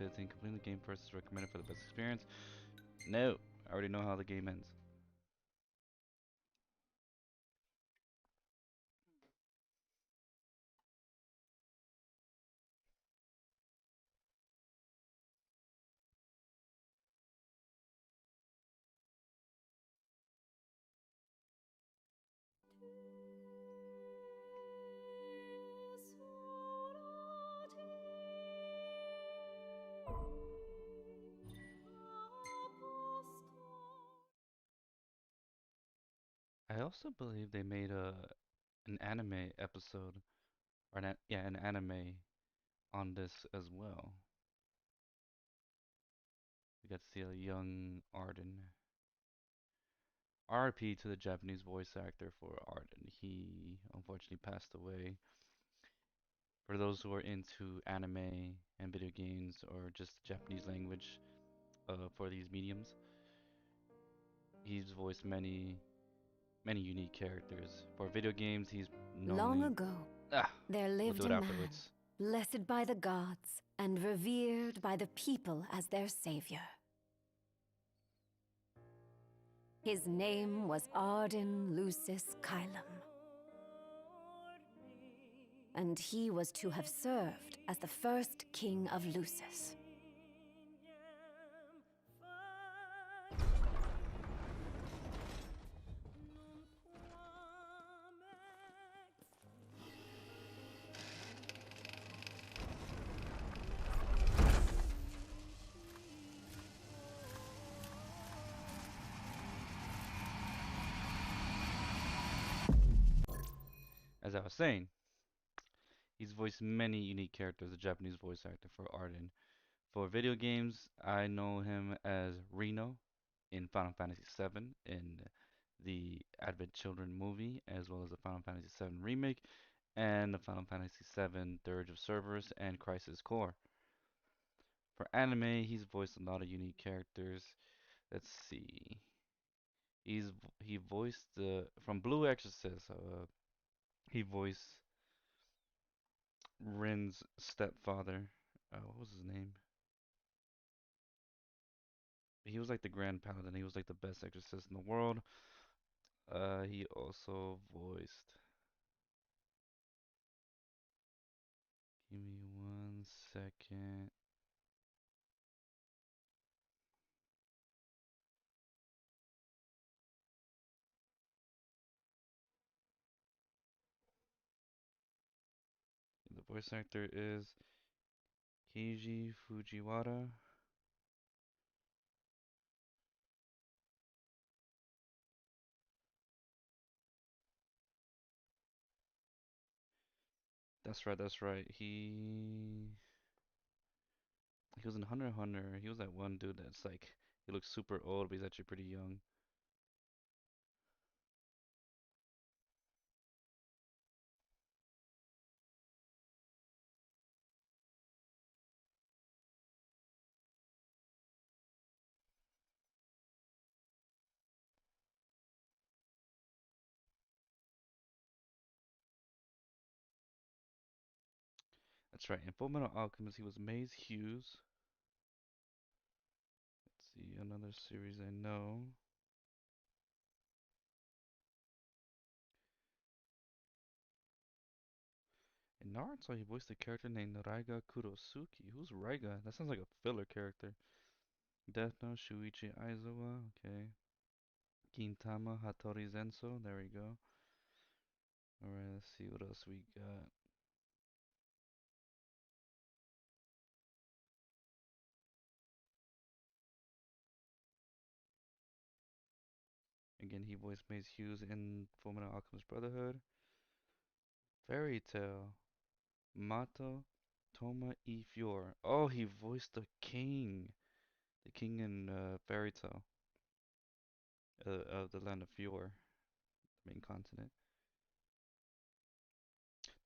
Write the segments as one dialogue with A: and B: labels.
A: 15. Completing the game first is recommended for the best experience. No, I already know how the game ends. I also believe they made an anime episode or an anime on this as well. We got to see a young Ardyn. RP to the Japanese voice actor for Ardyn. He unfortunately passed away. For those who are into anime and video games or just Japanese language for these mediums, he's voiced many unique characters. For video games, he's
B: Long
A: normally
B: ago,
A: ah.
B: there
A: We'll do
B: lived
A: it
B: a man,
A: afterwards.
B: blessed by the gods and revered by the people as their savior. His name was Ardyn Lucis Kylum, and he was to have served as the first king of Lucis.
A: As I was saying, he's voiced many unique characters, the Japanese voice actor for Ardyn. For video games, I know him as Reno in Final Fantasy VII in the Advent Children movie, as well as the Final Fantasy VII remake and the Final Fantasy VII Dirge of Cerberus and Crisis Core. For anime, he's voiced a lot of unique characters. Let's see. He voiced the from Blue Exorcist. He voiced Rin's stepfather. What was his name? He was like the Grand Paladin. He was like the best exorcist in the world. He also voiced. Give me 1 second. The voice actor is Keiji Fujiwara. That's right. That's right. He was in Hunter x Hunter. He was that one dude that's like he looks super old, but he's actually pretty young. That's right. In Fullmetal Alchemist, he was Maze Hughes. Let's see another series I know. In Naruto, he voiced a character named Raiga Kurosuke. Who's Raiga? That sounds like a filler character. Death Note, Shuichi Aizawa. Okay. Gintama Hattori Zenso. There we go. Alright, let's see what else we got. Again, he voiced Mace Hughes in Fullmetal Alchemist Brotherhood. Fairy Tail. Mato Toma e Fior. Oh, he voiced the king. The king in Fairy Tail. Of the land of Fior. The main continent.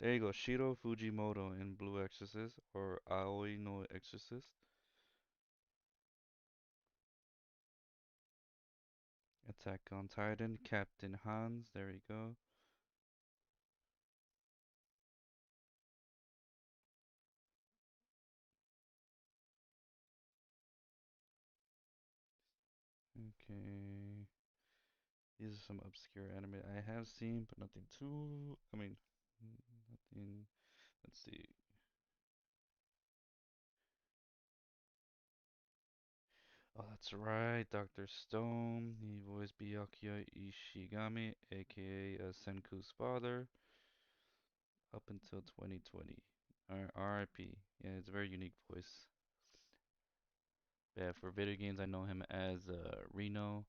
A: There you go. Shiro Fujimoto in Blue Exorcist. Or Aoi no Exorcist. Attack on Titan. Captain Hans. There we go. Okay. These are some obscure anime I have seen, but nothing too. I mean, nothing. Let's see. Oh, that's right, Dr. Stone. He voiced Byakuya Ishigami, aka Senku's father, up until 2020. R.I.P. Yeah, it's a very unique voice. Yeah, for video games, I know him as Reno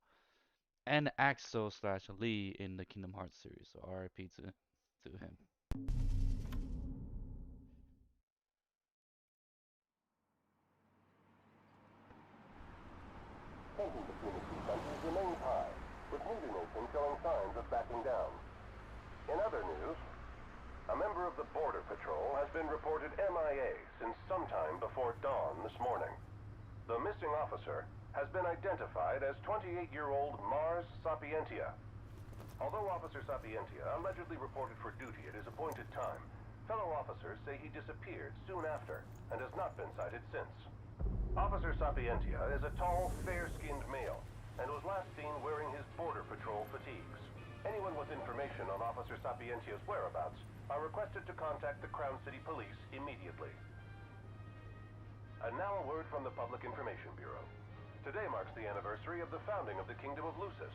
A: and Axel slash Lee in the Kingdom Hearts series. So R.I.P. to him.
C: Tensions between the two countries remains high, with neither nation showing signs of backing down. In other news, a member of the Border Patrol has been reported MIA since sometime before dawn this morning. The missing officer has been identified as 28-year-old Mars Sapientia. Although Officer Sapientia allegedly reported for duty at his appointed time, fellow officers say he disappeared soon after and has not been sighted since. Officer Sapientia is a tall, fair-skinned male and was last seen wearing his Border Patrol fatigues. Anyone with information on Officer Sapientia's whereabouts are requested to contact the Crown City Police immediately. And now a word from the Public Information Bureau. Today marks the anniversary of the founding of the Kingdom of Lucis.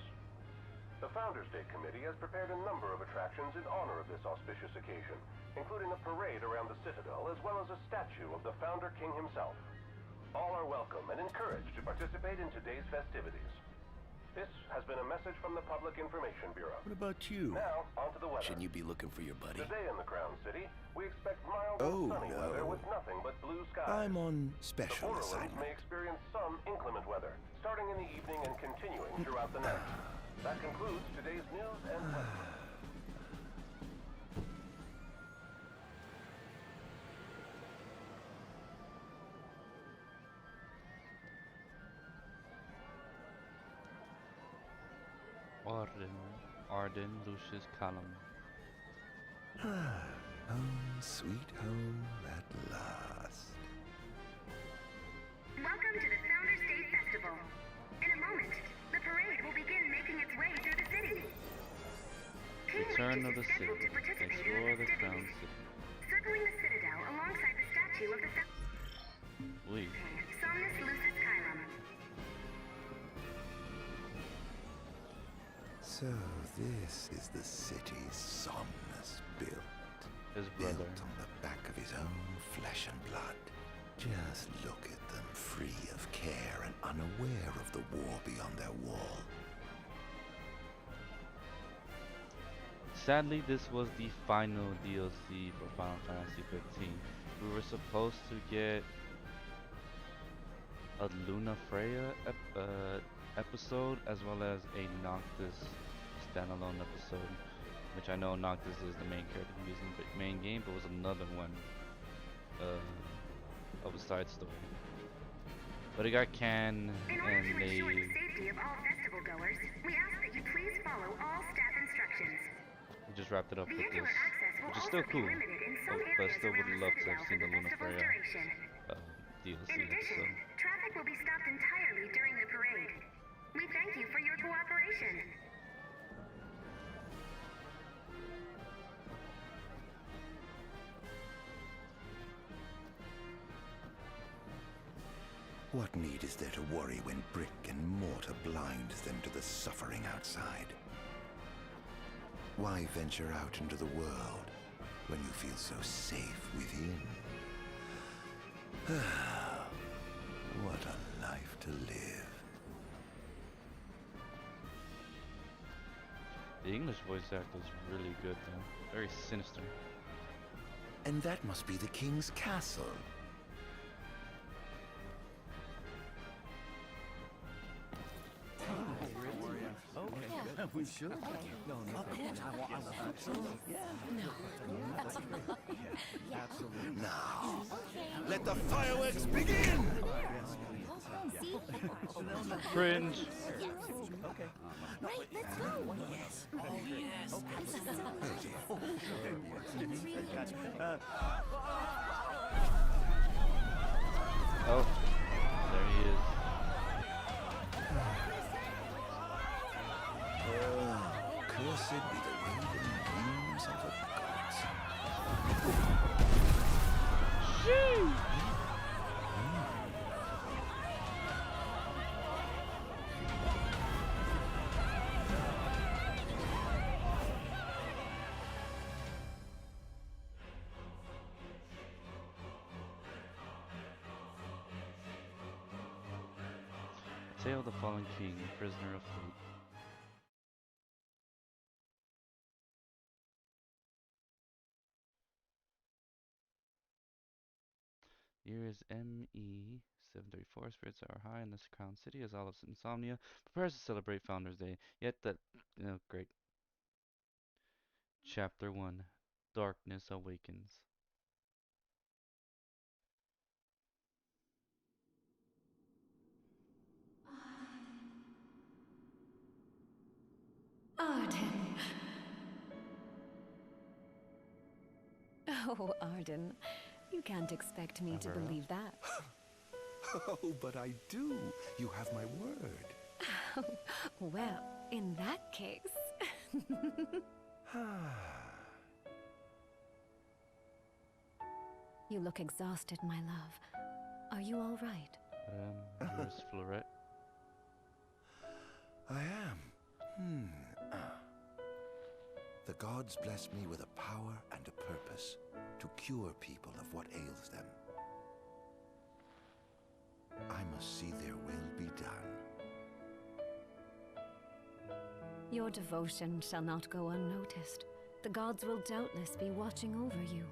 C: The Founders' Day Committee has prepared a number of attractions in honor of this auspicious occasion, including a parade around the Citadel as well as a statue of the Founder King himself. All are welcome and encouraged to participate in today's festivities. This has been a message from the Public Information Bureau.
D: What about you?
C: Now, on to the weather.
D: Shouldn't you be looking for your buddy?
C: Today in the Crown City, we expect mild and sunny weather with nothing but blue skies.
D: I'm on
C: The
D: special
C: Borderlands
D: assignment.
C: may experience some inclement weather, starting in the evening and continuing throughout the night. That concludes today's news and weather.
A: Ardyn, Lucius Column.
D: Home, sweet home at last.
E: Welcome to the Founders Day Festival. In a moment, the parade will begin making its way through the city. King
A: Return of
E: Regis
A: the
E: is scheduled
A: City.
E: to participate in
A: Explore
E: the
A: the Crown
E: festivities,
A: City.
E: circling the Citadel alongside the statue of the
A: Oui.
E: Somnus Lucis Caelum.
D: So this is the city Somnus built.
A: His
D: Built
A: brother.
D: on the back of his own flesh and blood. Just look at them, free of care and unaware of the war beyond their wall.
A: Sadly, this was the final DLC for Final Fantasy 15. We were supposed to get a Luna Freya episode as well as a Noctis standalone episode, which I know Noctis is the main character who is in the main game, but was another one of a side story. But it got canned
E: In order
A: and
E: to
A: they
E: ensure the safety of all festival goers, we ask that you please follow all staff instructions.
A: just wrapped it up with
E: Vehicular
A: this,
E: access will
A: which is
E: also
A: still
E: be
A: cool.
E: limited in some
A: But I
E: areas
A: still would
E: around the
A: love to have
E: Citadel
A: seen
E: for
A: the
E: the
A: Luna
E: festival's
A: Freya
E: duration.
A: DLC
E: In addition,
A: episode.
E: traffic will be stopped entirely during the parade. We thank you for your cooperation.
D: What need is there to worry when brick and mortar blinds them to the suffering outside? Why venture out into the world when you feel so safe within? What a life to live.
A: The English voice actor is really good though. Very sinister.
D: And that must be the king's castle.
F: We should. No, no. Absolutely.
D: Now, let the fireworks begin!
A: Cringe.
F: Okay.
B: Right, let's go.
F: Yes. Oh, yes.
A: Oh, there he is. Tale of the Fallen King, Prisoner Afloat. Year is ME 734. Spirits are high in this crown city as Olive's insomnia prepares to celebrate Founders Day. Yet that, great. Chapter 1, Darkness Awakens.
B: Ardyn. Oh, Ardyn. You can't expect me to
A: Never
B: believe that.
D: Oh, but I do. You have my word.
B: Well, in that case... You look exhausted, my love. Are you all right?
A: Yours, Florette.
D: I am. The gods bless me with a power and a purpose to cure people of what ails them. I must see their will be done.
B: Your devotion shall not go unnoticed. The gods will doubtless be watching over you.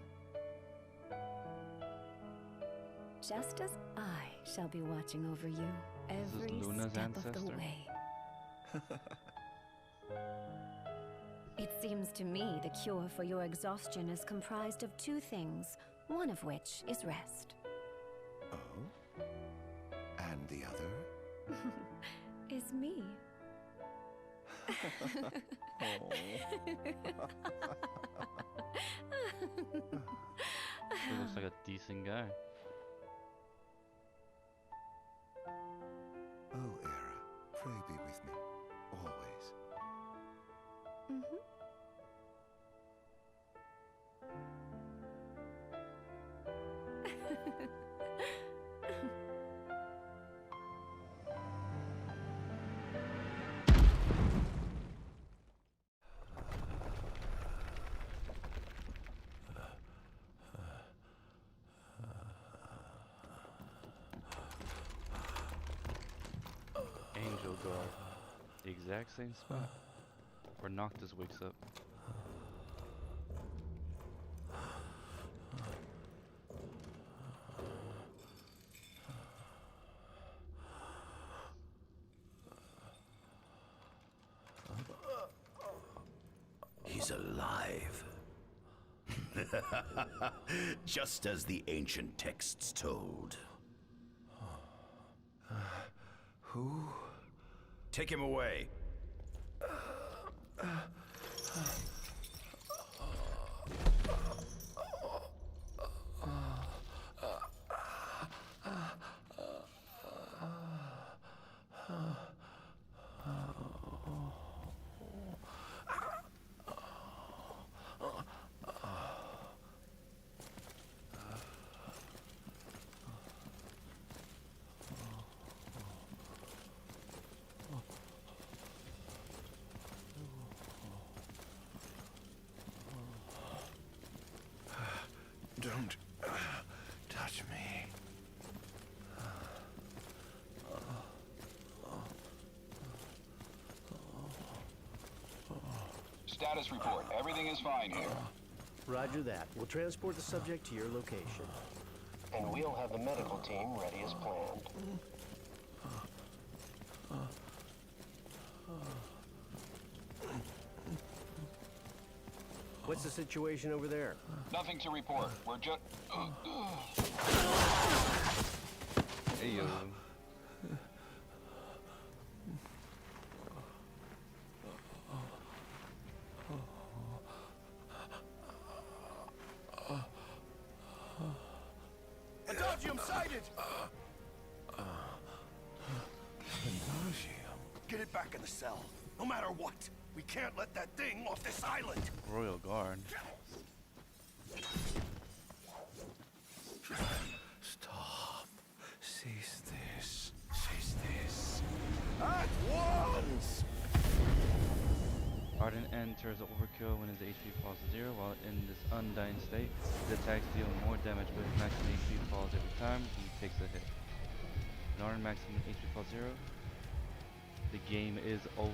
B: Just as I shall be watching over you
A: This is
B: every
A: Luna's
B: step of the
A: ancestor?
B: way. It seems to me the cure for your exhaustion is comprised of two things, one of which is rest.
D: Oh? And the other?
B: Is me.
A: He looks like a decent guy.
D: Oh, Era, pray be with me, always.
A: Angel Guard. The exact same spot where Noctis wakes up.
G: He's alive. Just as the ancient texts told.
D: Who?
G: Take him away.
D: Don't touch me.
H: Status report. Everything is fine here.
F: Roger that. We'll transport the subject to your location.
I: And we'll have the medical team ready as planned.
F: What's the situation over there?
H: Nothing to report. We're just...
A: Hey yo.
G: Adagium sighted! Get it back in the cell. No matter what. We can't let that thing off this island.
A: Royal Guard.
D: Stop. Cease this. Cease this.
G: At once!
A: Ardyn enters Overkill when his HP falls to 0. While in this undying state, his attacks deal more damage, but his maximum HP falls every time he takes a hit. When Ardyn maximum HP falls 0, The game is over.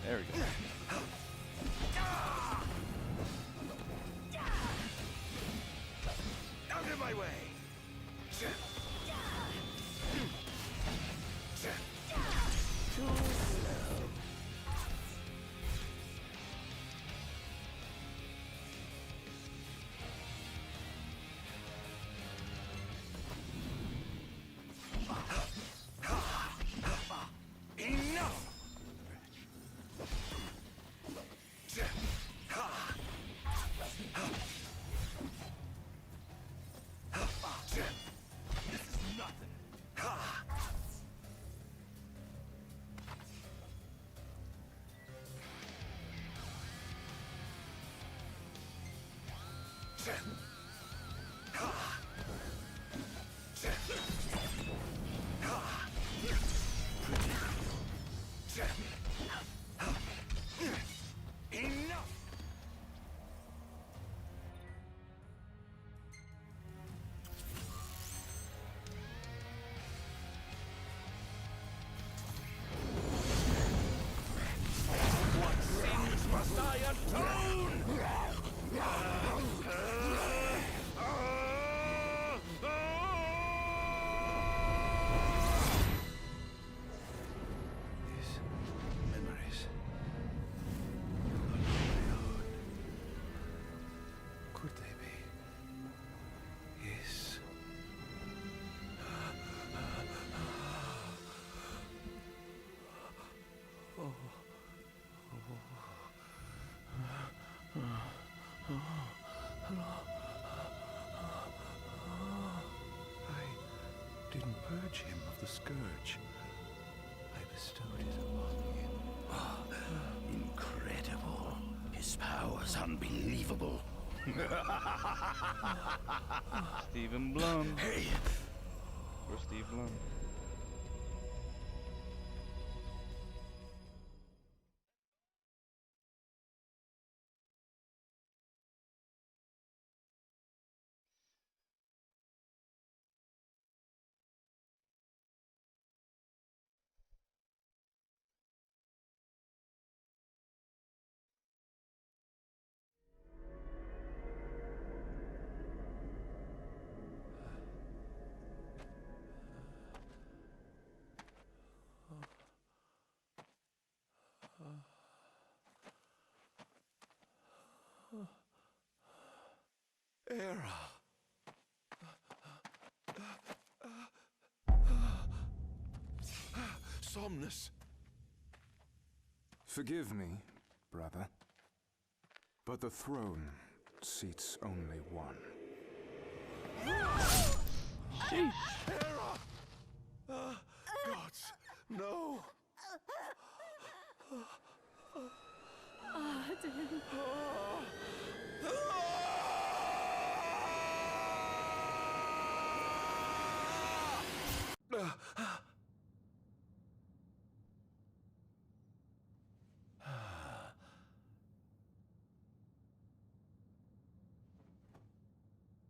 A: There we go.
G: Out of my way!
D: Didn't purge him of the scourge. I bestowed it upon him.
G: Incredible. His power's unbelievable.
A: Stephen Blum.
G: Hey!
A: Where's Steve Blum?
D: Era.
G: Somnus.
J: Forgive me, brother, but the throne seats only one.
A: Sheesh.
G: Gods, no!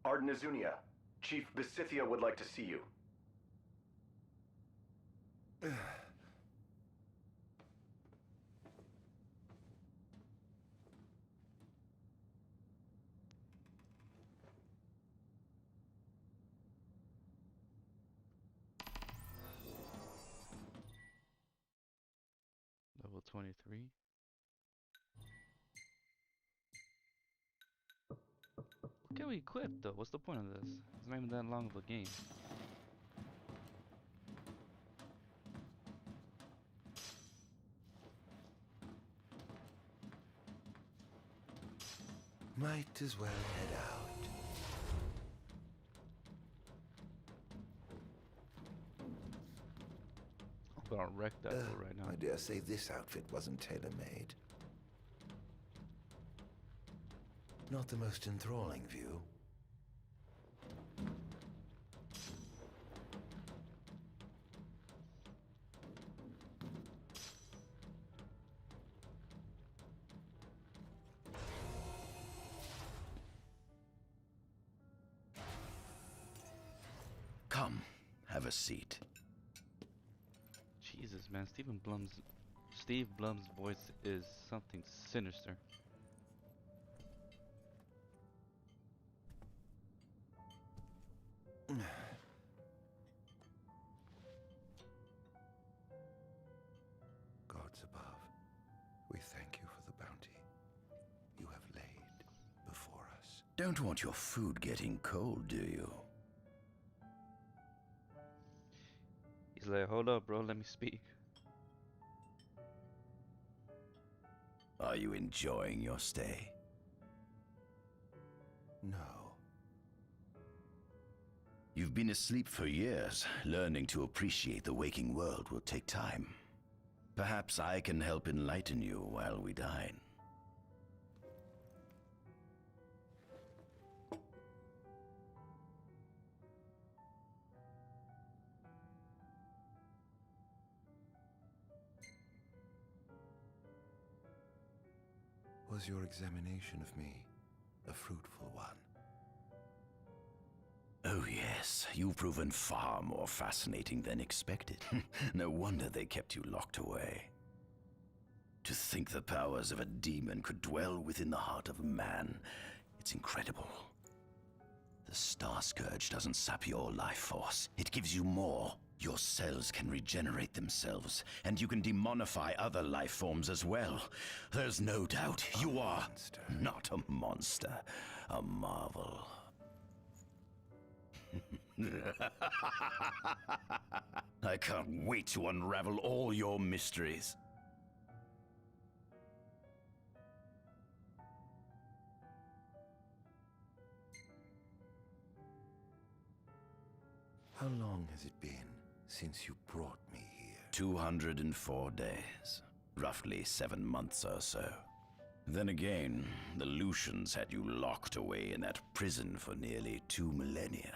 B: Ardyn.
C: Ardyn Azunia, Chief Besithia would like to see you.
A: Level 23. What can we equip though? What's the point of this? It's not even that long of a game.
D: Might as well head out.
A: I'm gonna wreck that door right now.
D: I dare say this outfit wasn't tailor-made. Not the most enthralling view.
K: Come, have a seat.
A: Jesus, man, Steve Blum's voice is something sinister.
D: Gods above, we thank you for the bounty you have laid before us.
K: Don't want your food getting cold, do you?
A: He's like, hold up, bro, let me speak.
K: Are you enjoying your stay?
D: No.
K: You've been asleep for years. Learning to appreciate the waking world will take time. Perhaps I can help enlighten you while we dine.
D: Was your examination of me a fruitful one?
K: Oh yes, you've proven far more fascinating than expected. No wonder they kept you locked away. To think the powers of a demon could dwell within the heart of a man, it's incredible. The Star Scourge doesn't sap your life force, it gives you more. Your cells can regenerate themselves, and you can demonify other life forms as well. There's no doubt you are not a monster, a marvel. I can't wait to unravel all your mysteries.
D: How long has it been since you brought me here?
K: 204 days. Roughly 7 months or so. Then again, the Lucians had you locked away in that prison for nearly 2 millennia.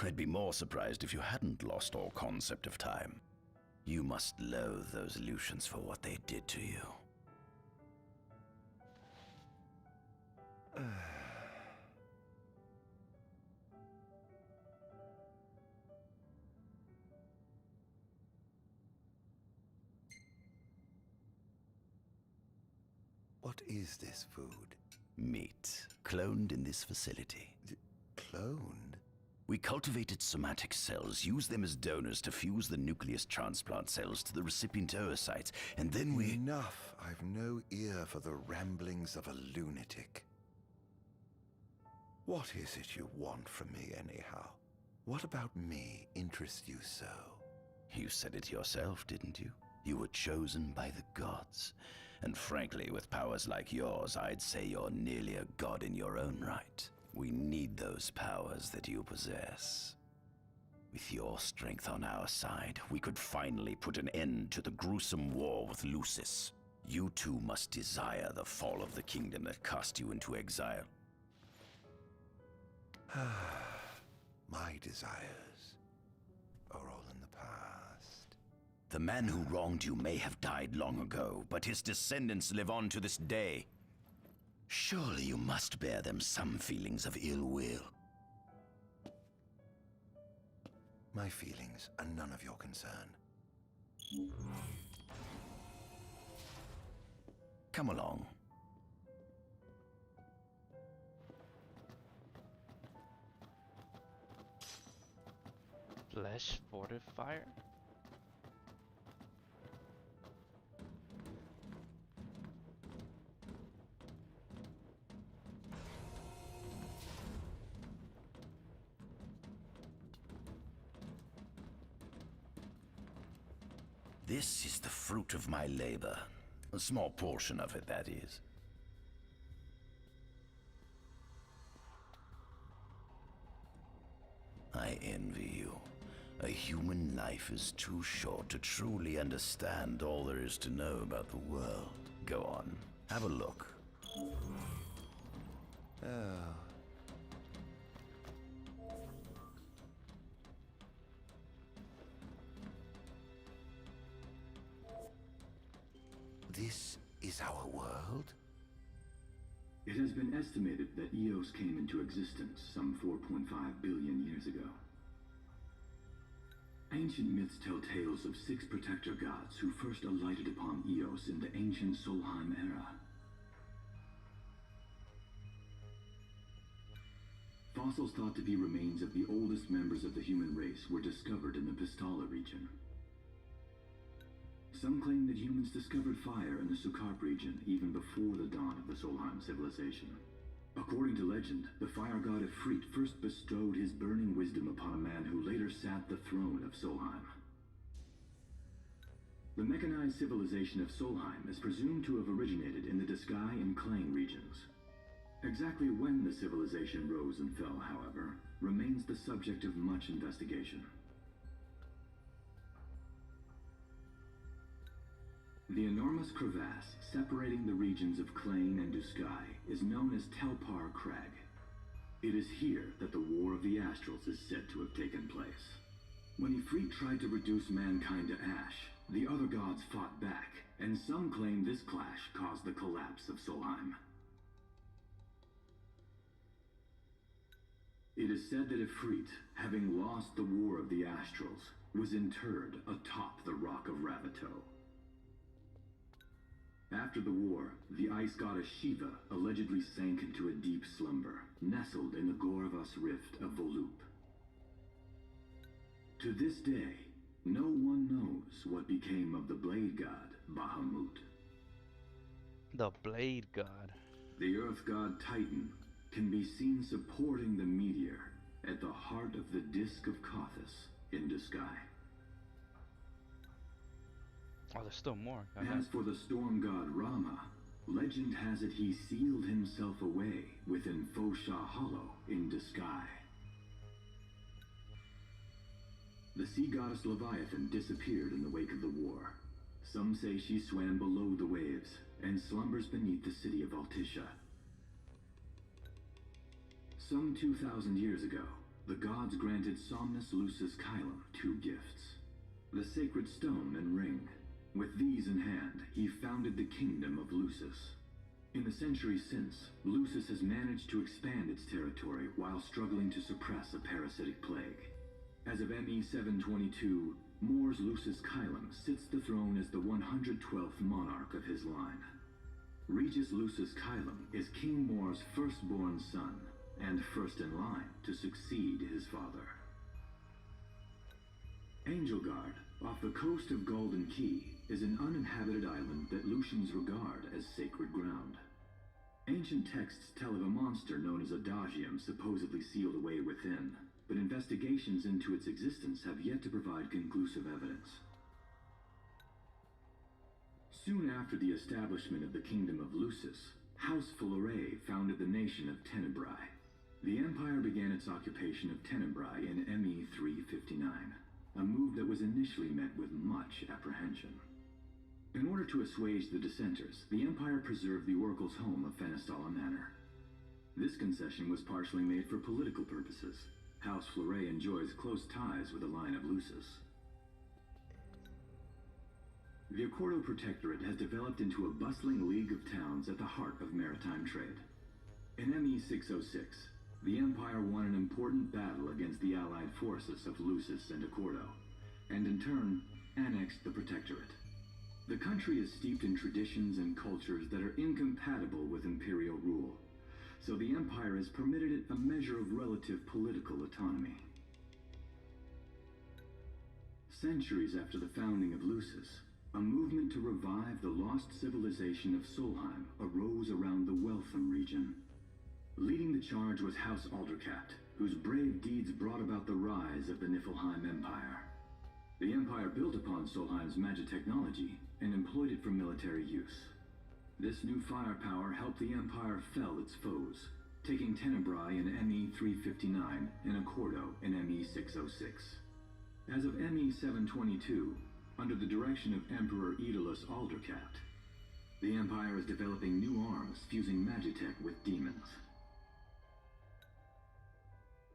K: I'd be more surprised if you hadn't lost all concept of time. You must loathe those Lucians for what they did to you.
D: What is this food?
K: Meat, cloned in this facility.
D: Cloned?
K: We cultivated somatic cells, used them as donors to fuse the nucleus transplant cells to the recipient oocytes, and then we...
D: Enough! I've no ear for the ramblings of a lunatic. What is it you want from me, anyhow? What about me interests you so?
K: You said it yourself, didn't you? You were chosen by the gods. And frankly, with powers like yours, I'd say you're nearly a god in your own right. We need those powers that you possess. With your strength on our side, we could finally put an end to the gruesome war with Lucis. You too must desire the fall of the kingdom that cast you into exile.
D: My desires are all in the past.
K: The man who wronged you may have died long ago, but his descendants live on to this day. Surely you must bear them some feelings of ill will.
D: My feelings are none of your concern.
K: Come along.
A: Flesh fortifier?
K: This is the fruit of my labor. A small portion of it, that is. I envy you. A human life is too short to truly understand all there is to know about the world. Go on, have a look.
D: Oh. This is our world?
L: It has been estimated that Eos came into existence some 4.5 billion years ago. Ancient myths tell tales of 6 protector gods who first alighted upon Eos in the ancient Solheim era. Fossils thought to be remains of the oldest members of the human race were discovered in the Pistala region. Some claim that humans discovered fire in the Sukarp region even before the dawn of the Solheim civilization. According to legend, the fire god Ifrit first bestowed his burning wisdom upon a man who later sat the throne of Solheim. The mechanized civilization of Solheim is presumed to have originated in the Diskai and Klang regions. Exactly when the civilization rose and fell, however, remains the subject of much investigation. The enormous crevasse separating the regions of Klain and Duskai is known as Telpar Crag. It is here that the War of the Astrals is said to have taken place. When Ifrit tried to reduce mankind to ash, the other gods fought back, and some claim this clash caused the collapse of Solheim. It is said that Ifrit, having lost the War of the Astrals, was interred atop the Rock of Ravito. After the war, the ice goddess Shiva allegedly sank into a deep slumber, nestled in the Goravas Rift of Volúp. To this day, no one knows what became of the blade god Bahamut.
A: The blade god.
L: The earth god Titan can be seen supporting the meteor at the heart of the Disk of Kothis in Duskai.
A: Oh, there's still more.
L: As for the storm god Rama, legend has it he sealed himself away within Fosha Hollow in Duskai. The sea goddess Leviathan disappeared in the wake of the war. Some say she swam below the waves and slumbers beneath the city of Altisha. Some 2,000 years ago, the gods granted Somnus Lucis Kylum 2 gifts: the sacred stone and ring. With these in hand, he founded the kingdom of Lucis. In the centuries since, Lucis has managed to expand its territory while struggling to suppress a parasitic plague. As of ME 722, Mor's Lucis Kylum sits the throne as the 112th monarch of his line. Regis Lucis Kylum is King Mor's firstborn son, and first in line to succeed his father. Angelgard, off the coast of Golden Key, is an uninhabited island that Lucians regard as sacred ground. Ancient texts tell of a monster known as Adagium supposedly sealed away within, but investigations into its existence have yet to provide conclusive evidence. Soon after the establishment of the Kingdom of Lucis, House Fulare founded the nation of Tenebrae. The empire began its occupation of Tenebrae in ME 359, a move that was initially met with much apprehension. In order to assuage the dissenters, the Empire preserved the Oracle's home of Fenestala Manor. This concession was partially made for political purposes. House Fleuret enjoys close ties with the line of Lucis. The Accordo Protectorate has developed into a bustling league of towns at the heart of maritime trade. In ME 606, the Empire won an important battle against the allied forces of Lucis and Accordo, and in turn, annexed the Protectorate. The country is steeped in traditions and cultures that are incompatible with imperial rule, so the Empire has permitted it a measure of relative political autonomy. Centuries after the founding of Lucis, a movement to revive the lost civilization of Solheim arose around the Weltham region. Leading the charge was House Aldercat, whose brave deeds brought about the rise of the Niflheim Empire. The Empire built upon Solheim's magic technology and employed it for military use. This new firepower helped the Empire fell its foes, taking Tenebrae in ME-359 and Accordo in ME-606. As of ME-722, under the direction of Emperor Aedalus Aldercat, the Empire is developing new arms fusing magitech with demons.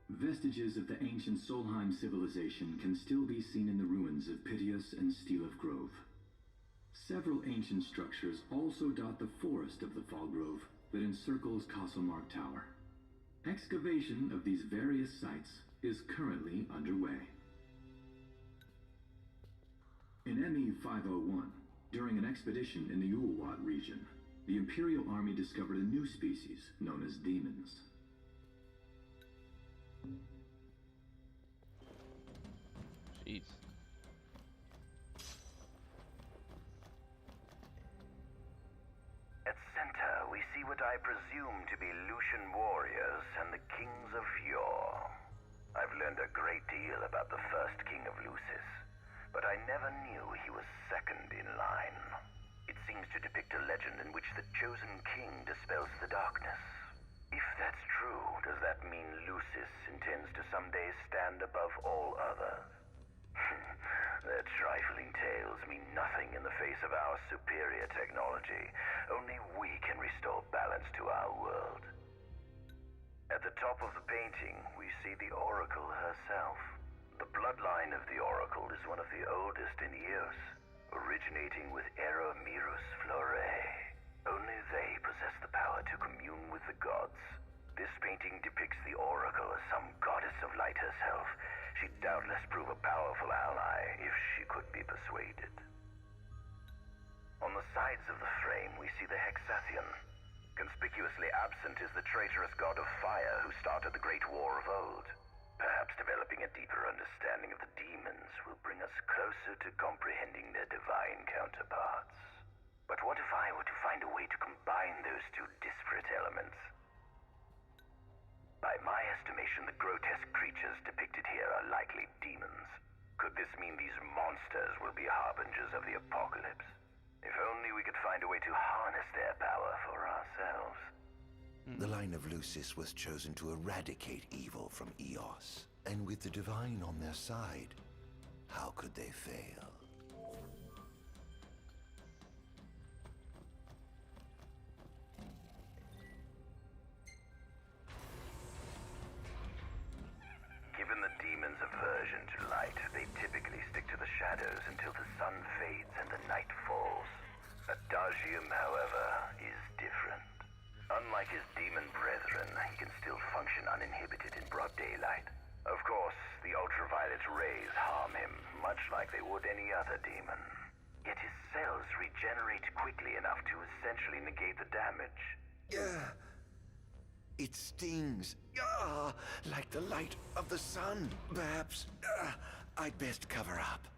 L: Vestiges of the ancient Solheim civilization can still be seen in the ruins of Piteous and Steel of Grove. Several ancient structures also dot the forest of the Fall Grove that encircles Castlemark Tower. Excavation of these various sites is currently underway. In ME-501, during an expedition in the Ulwat region, the Imperial Army discovered a new species known as demons.
A: Jeez.
M: At center, we see what I presume to be Lucian warriors and the kings of yore. I've learned a great deal about the first king of Lucis, but I never knew he was second in line. It seems to depict a legend in which the chosen king dispels the darkness. If that's true, does that mean Lucis intends to someday stand above all others? Their trifling tales mean nothing in the face of our superior technology. Only we can restore balance to our world. At the top of the painting, we see the Oracle herself. The bloodline of the Oracle is one of the oldest in Eos, originating with Eromirus Flore. Only they possess the power to commune with the gods. This painting depicts the Oracle as some goddess of light herself. She'd doubtless prove a powerful ally if she could be persuaded. On the sides of the frame, we see the Hexathion. Conspicuously absent is the traitorous god of fire who started the Great War of old. Perhaps developing a deeper understanding of the demons will bring us closer to comprehending their divine counterparts. But what if I were to find a way to combine those two disparate elements? By my estimation, the grotesque creatures depicted here are likely demons. Could this mean these monsters will be harbingers of the apocalypse? If only we could find a way to harness their power for ourselves.
D: The line of Lucis was chosen to eradicate evil from Eos, and with the divine on their side, how could they fail?
M: Given the demon's aversion to light, they typically stick to the shadows until the sun fades and the night falls. Adagium, however, is different. Unlike his demon brethren, he can still function uninhibited in broad daylight. Of course, the ultraviolet rays harm him, much like they would any other demon. Yet his cells regenerate quickly enough to essentially negate the damage.
D: It stings, like the light of the sun. Perhaps I'd best cover up.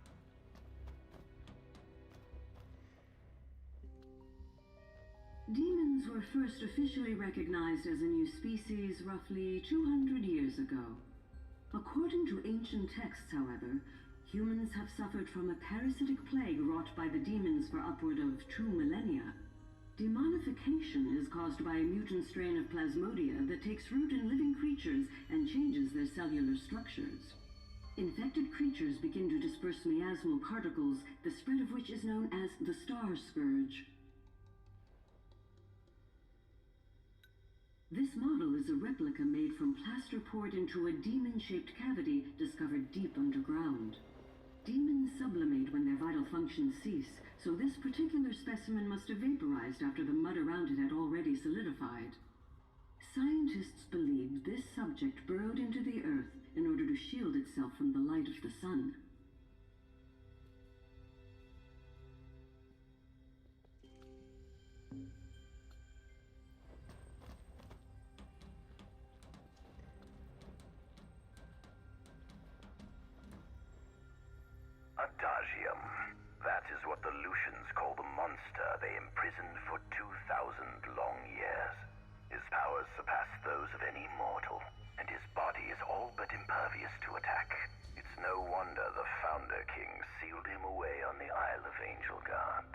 N: Demons were first officially recognized as a new species roughly 200 years ago. According to ancient texts, however, humans have suffered from a parasitic plague wrought by the demons for upward of 2 millennia. Demonification is caused by a mutant strain of plasmodia that takes root in living creatures and changes their cellular structures. Infected creatures begin to disperse miasmal particles, the spread of which is known as the Star Scourge. This model is a replica made from plaster poured into a demon-shaped cavity discovered deep underground. Demons sublimate when their vital functions cease, so this particular specimen must have vaporized after the mud around it had already solidified. Scientists believed this subject burrowed into the earth in order to shield itself from the light of the sun.
M: Adagium. That is what the Lucians call the monster they imprisoned for 2,000 long years. His powers surpass those of any mortal, and his body is all but impervious to attack. It's no wonder the Founder King sealed him away on the Isle of Angelgard.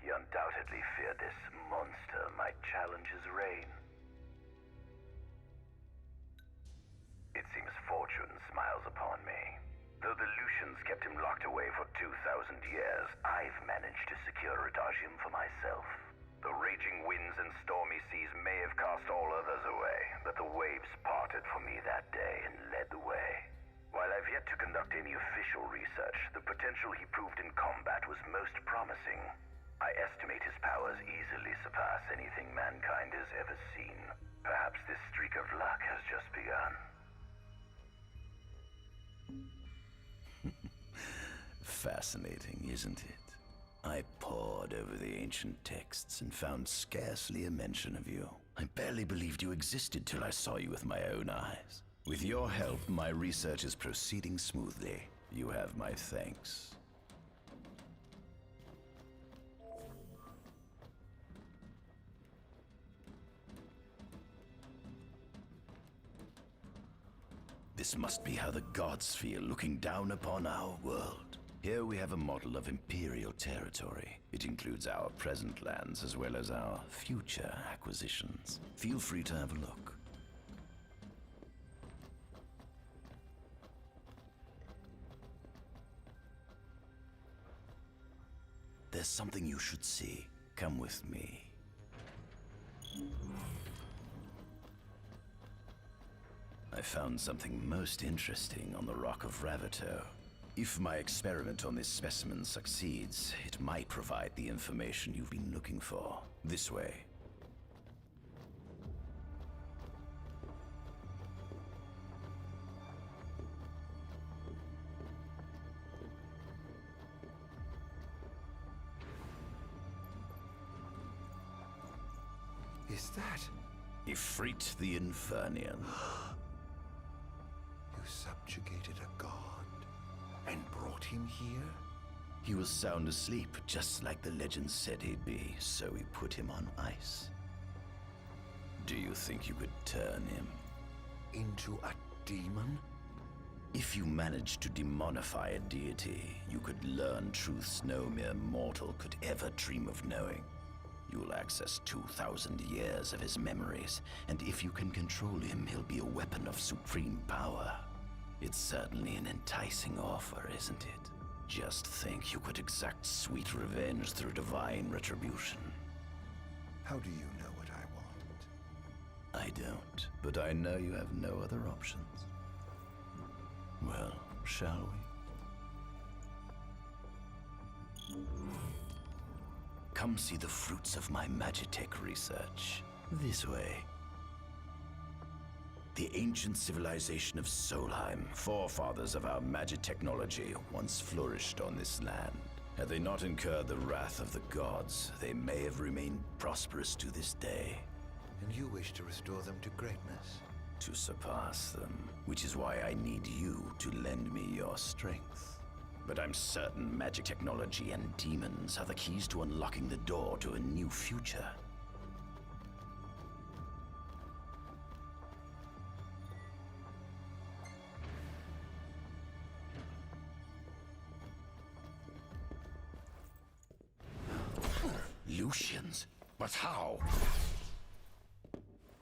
M: He undoubtedly feared this monster might challenge his reign. managed to secure Adagium for myself. The raging winds and stormy seas may have cast all others away, but the waves parted for me that day and led the way. While I've yet to conduct any official research, the potential he proved in combat was most promising. I estimate his powers easily surpass anything mankind has ever seen. Perhaps this streak of luck has just begun.
K: Fascinating, isn't it? I pored over the ancient texts and found scarcely a mention of you. I barely believed you existed till I saw you with my own eyes. With your help, my research is proceeding smoothly. You have my thanks. This must be how the gods feel looking down upon our world. Here we have a model of Imperial territory. It includes our present lands as well as our future acquisitions. Feel free to have a look. There's something you should see. Come with me. I found something most interesting on the Rock of Ravito. If my experiment on this specimen succeeds, it might provide the information you've been looking for. This way.
D: Is that?
K: Ifrit the Infernian.
D: You subjugated a god and brought him here?
K: He was sound asleep, just like the legend said he'd be, so we put him on ice. Do you think you could turn him
D: into a demon?
K: If you managed to demonify a deity, you could learn truths no mere mortal could ever dream of knowing. You'll access 2,000 years of his memories, and if you can control him, he'll be a weapon of supreme power. It's certainly an enticing offer, isn't it? Just think you could exact sweet revenge through divine retribution.
D: How do you know what I want?
K: I don't, but I know you have no other options. Well, shall we? Come see the fruits of my Magitech research. This way. The ancient civilization of Solheim, forefathers of our magic technology, once flourished on this land. Had they not incurred the wrath of the gods, they may have remained prosperous to this day.
D: And you wish to restore them to greatness?
K: To surpass them, which is why I need you to lend me your strength. But I'm certain magic technology and demons are the keys to unlocking the door to a new future. Lucians? But how?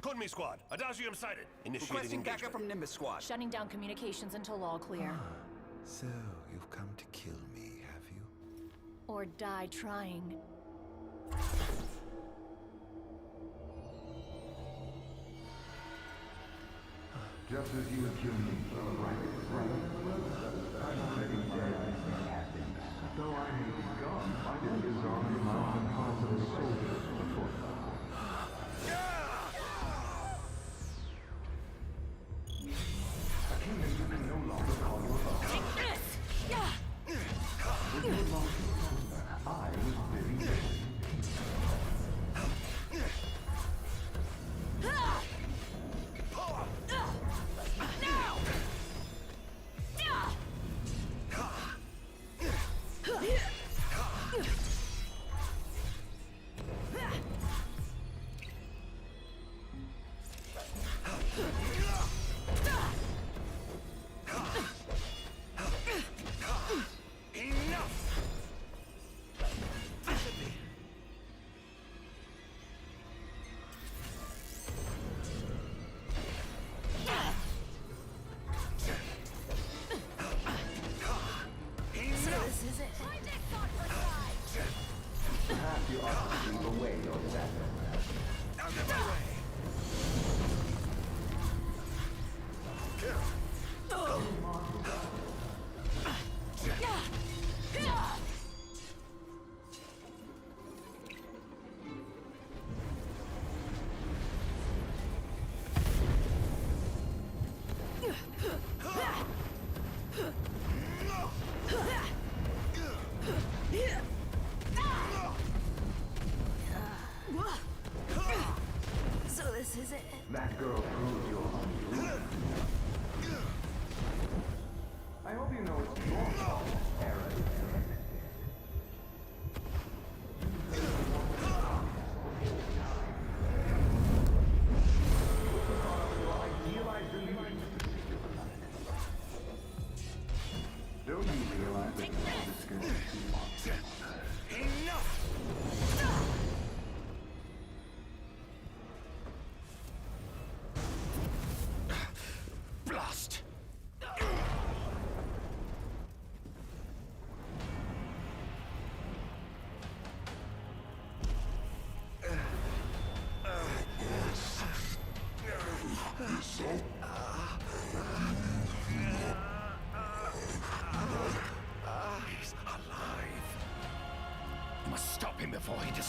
G: Kunmi Squad, Adagium sighted. Initiating
O: Requesting
G: engagement.
O: backup from Nimbus Squad.
P: Shutting down communications until all clear.
D: So, you've come to kill me, have you?
P: Or die trying.
J: Just as you would kill me, right? I'm already dead, Captain. Though I may be gone, I didn't disarm the mind and hearts of the soldiers before. A kingdom you can no longer call your own.
P: Take this!
J: With your loss of thunder, I was very busy.
P: Now!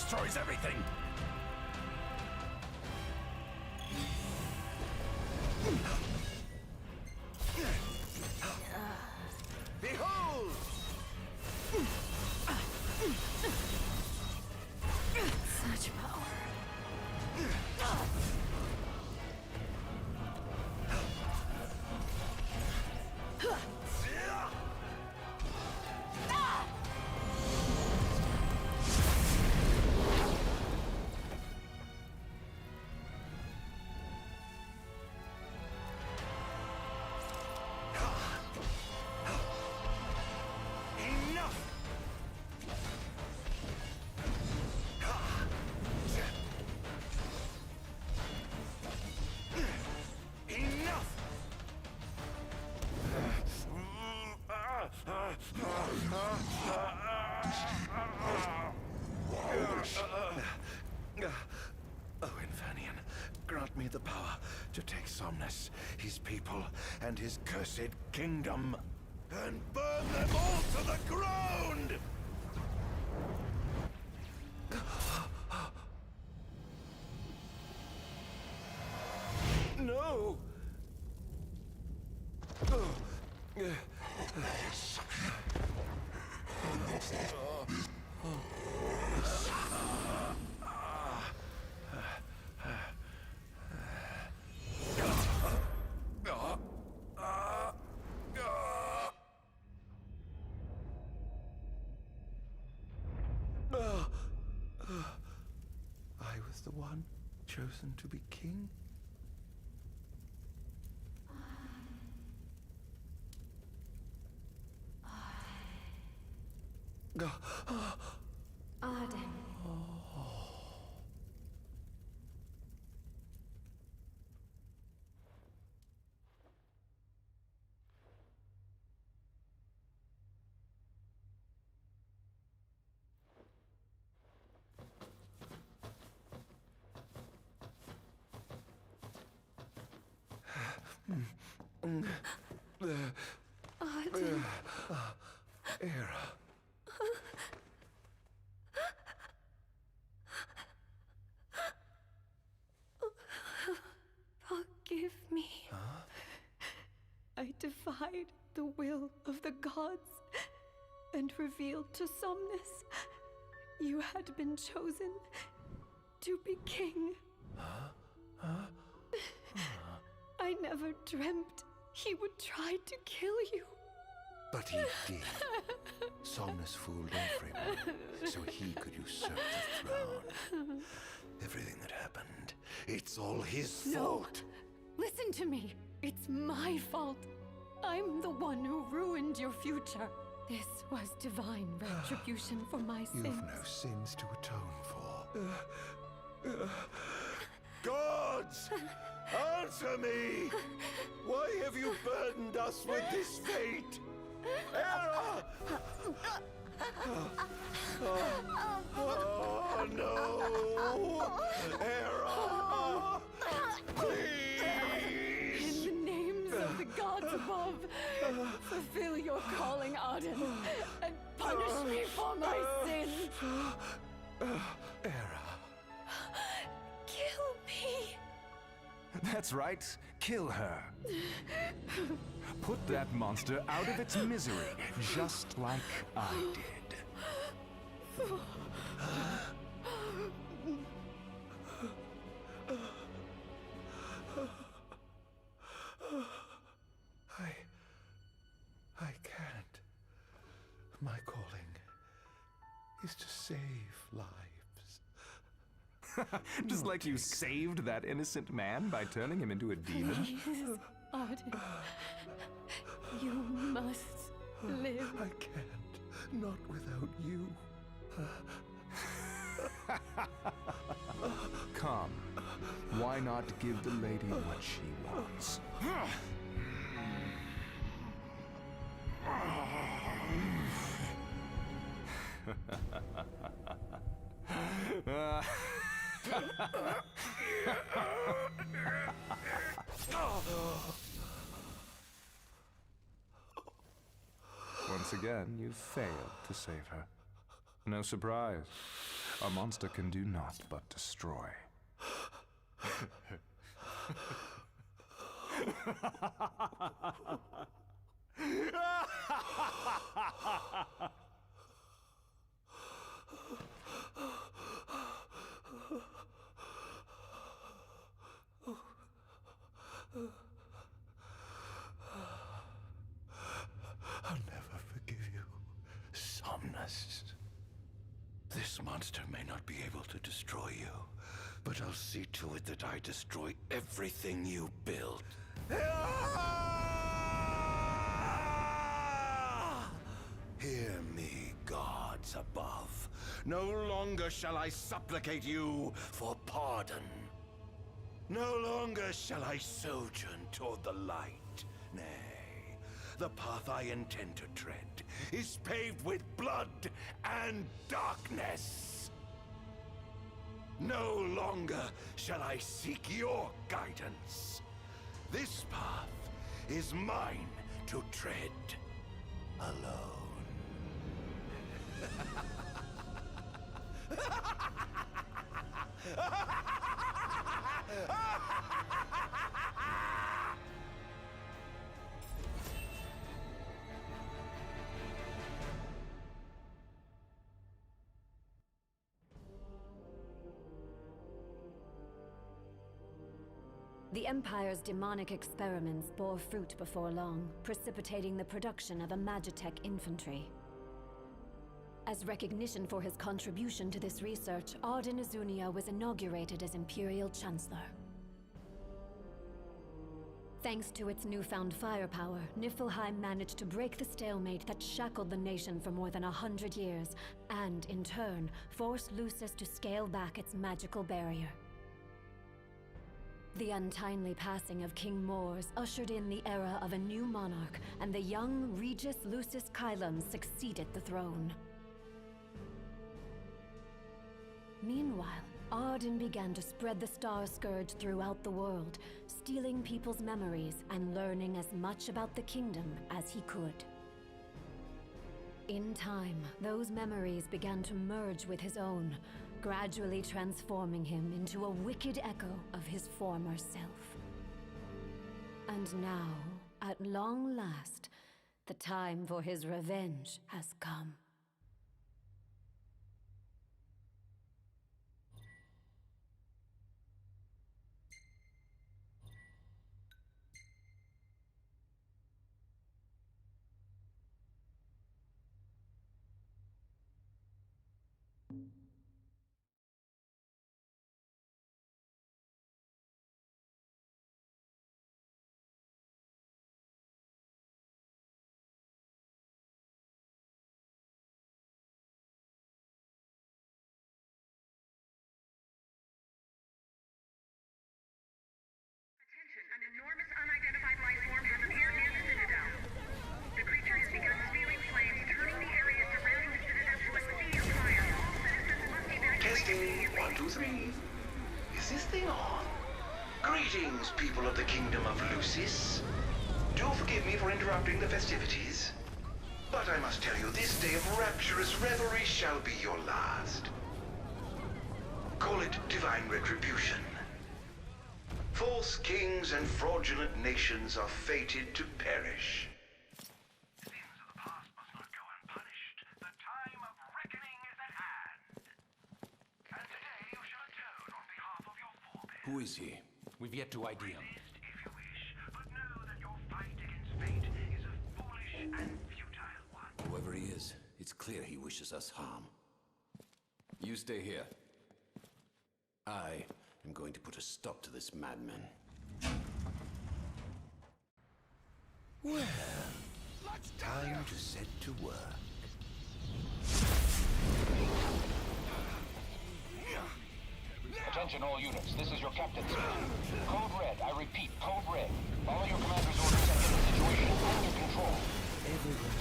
G: destroys everything! Behold!
P: Such power.
D: Oh, Infernian, grant me the power to take Somnus, his people, and his cursed kingdom, and burn them all to the ground! No! I was the one chosen to be king?
B: Ardyn. Ardyn.
D: Era.
B: Forgive me. I defied the will of the gods and revealed to Somnus you had been chosen to be king. I never dreamt he would try to kill you.
D: But he did. Somnus fooled everyone, so he could usurp the throne. Everything that happened, it's all his fault.
B: Listen to me. It's my fault. I'm the one who ruined your future. This was divine retribution for my sins.
D: You've no sins to atone for. Gods! Answer me! Why have you burdened us with this fate? Era! Oh no! Era! Please!
B: In the names of the gods above, fulfill your calling, Ardyn, and punish me for my sins.
D: Era.
B: Kill me.
O: That's right. Kill her. Put that monster out of its misery, just like I did.
D: I can't. My calling is to save lives.
O: Just like you saved that innocent man by turning him into a demon.
B: Please, Ardyn. You must live.
D: I can't. Not without you.
O: Come. Why not give the lady what she wants? Once again, you've failed to save her. No surprise. A monster can do naught but destroy.
D: I'll never forgive you, Somnus. This monster may not be able to destroy you, but I'll see to it that I destroy everything you built. Hear me, gods above. No longer shall I supplicate you for pardon. No longer shall I sojourn toward the light. Nay, the path I intend to tread is paved with blood and darkness. No longer shall I seek your guidance. This path is mine to tread alone.
B: The Empire's demonic experiments bore fruit before long, precipitating the production of a Magitech infantry. As recognition for his contribution to this research, Ardyn Azunia was inaugurated as Imperial Chancellor. Thanks to its newfound firepower, Niflheim managed to break the stalemate that shackled the nation for more than 100 years, and, in turn, forced Lucis to scale back its magical barrier. The untimely passing of King Mors ushered in the era of a new monarch, and the young Regis Lucis Kylum succeeded the throne. Meanwhile, Ardyn began to spread the Star Scourge throughout the world, stealing people's memories and learning as much about the kingdom as he could. In time, those memories began to merge with his own, gradually transforming him into a wicked echo of his former self. And now, at long last, the time for his revenge has come.
E: An enormous unidentified life form has appeared near the Citadel. The creature has begun spewing flames, turning the area surrounding the Citadel to a sea of fire. All citizens must evacuate
D: Testing,
E: immediately.
D: 1, 2, 3. Is this thing on? Greetings, people of the Kingdom of Lucis. Do forgive me for interrupting the festivities, but I must tell you, this day of rapturous revelry shall be your last. Call it divine retribution. False kings and fraudulent nations are fated to perish.
C: Sins of the past must not go unpunished. The time of reckoning is at hand. And today you shall atone on behalf of your forebears.
Q: Who is he? We've yet to ID him.
C: Resist if you wish, but know that your fight against fate is a foolish and futile one.
Q: Whoever he is, it's clear he wishes us harm. You stay here. I am going to put a stop to this madman.
D: Well, it's time to set to work.
H: Attention all units, this is your captain speaking. Code Red, I repeat, Code Red. Follow your commander's orders and get the situation under control.
D: Everyone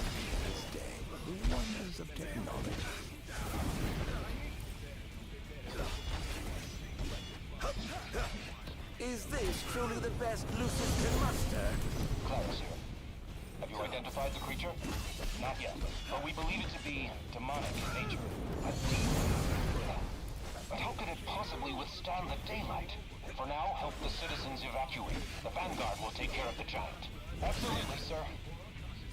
D: this day, the wonders of technology.
R: Is this truly the best Lucis can muster?
H: Clarus here. Have you identified the creature? Not yet, but we believe it to be demonic in nature. A demon. But how could it possibly withstand the daylight? For now, help the citizens evacuate. The Vanguard will take care of the giant. Absolutely, sir.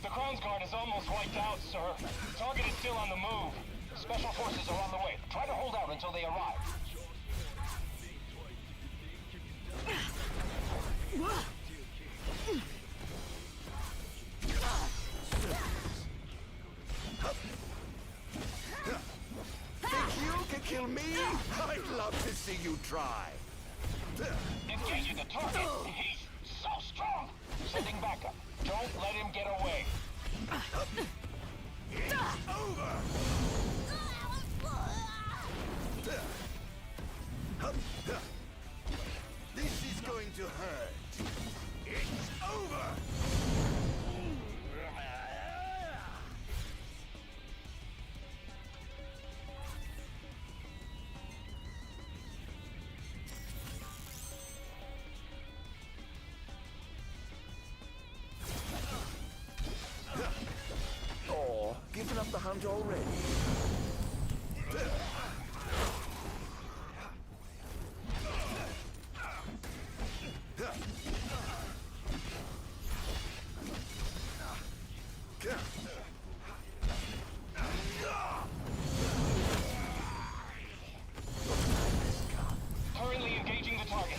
H: The Crown's Guard is almost wiped out, sir. Target is still on the move. Special forces are on the way. Try to hold out until they arrive.
G: Think you can kill me? I'd love to see you try.
H: Engaging the target. He's so strong. Sending backup. Don't let him get away.
G: It's over. This is going to hurt. It's over.
R: Oh, giving up the hunt already.
H: Currently engaging the target.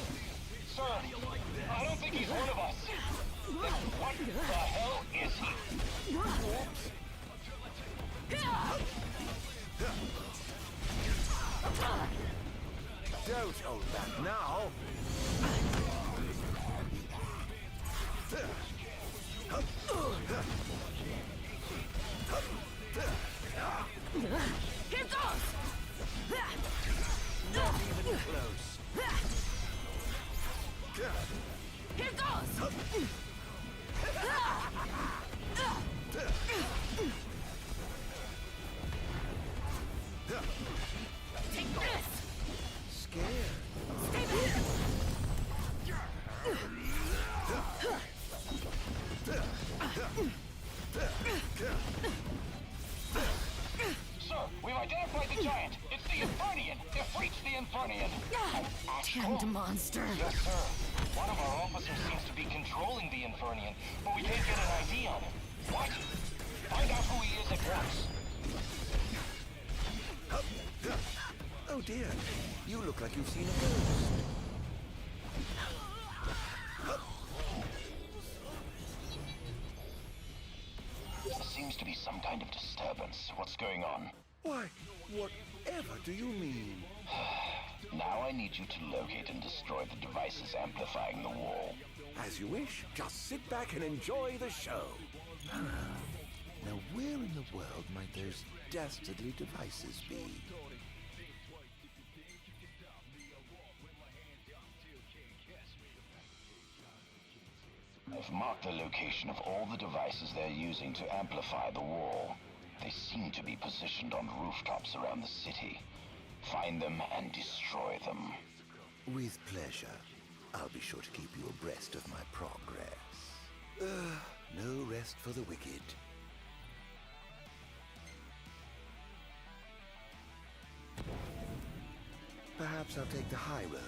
H: Sir, I don't think he's one of us. Then what the hell is he?
G: Don't hold back now.
B: Here goes!
G: Not even close.
B: Here goes! Take this!
G: Scared.
B: Stay back!
H: Sir, we've identified the giant. It's the Infernian. They've reached the Infernian.
B: Damned monster!
H: Yes, sir. One of our officers seems to be controlling the Infernian, but we can't get an ID on him. What? Find out who he is at once.
R: Oh dear, you look like you've seen a ghost.
H: There seems to be some kind of disturbance. What's going on?
R: Why, whatever do you mean?
H: Now I need you to locate and destroy the devices amplifying the wall.
R: As you wish, just sit back and enjoy the show. Now where in the world might those dastardly devices be?
H: I've marked the location of all the devices they're using to amplify the wall. They seem to be positioned on rooftops around the city. Find them and destroy them.
R: With pleasure. I'll be sure to keep you abreast of my progress. No rest for the wicked. Perhaps I'll take the high road.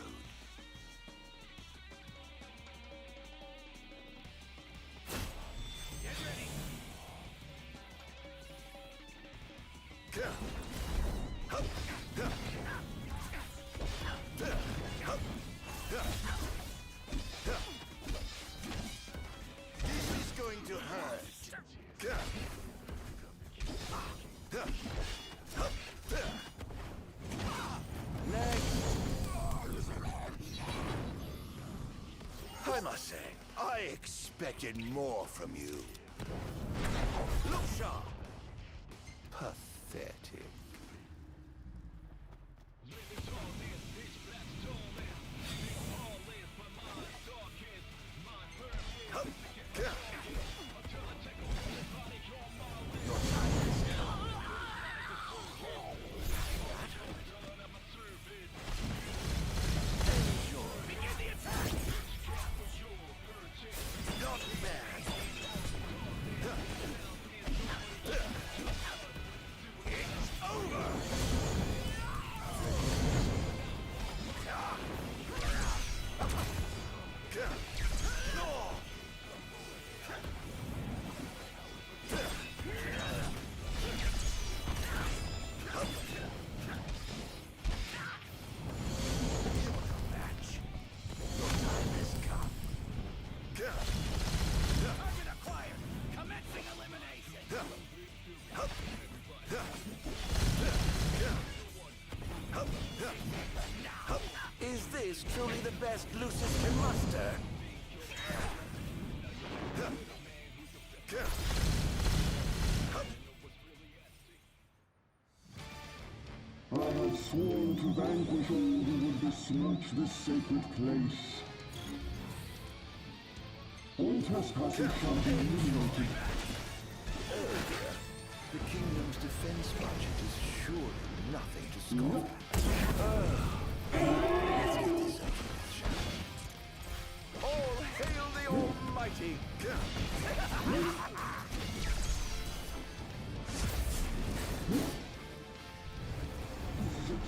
G: This is going to hurt. I must say, I expected more from you. Look sharp.
R: Pathetic.
G: Not bad. It's over.
R: best Lucis can muster.
J: I have sworn to vanquish all who would besmirch this sacred place. All trespassers shall be eliminated.
R: The kingdom's defense budget is surely nothing to scoff at. Let's get this over with, shall we? All hail the Almighty!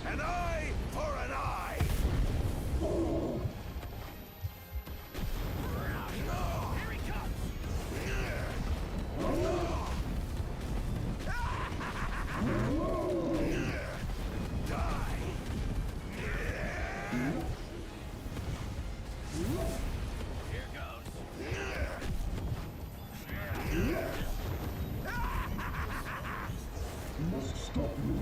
R: An eye for an eye! Here he comes!
J: Must stop you.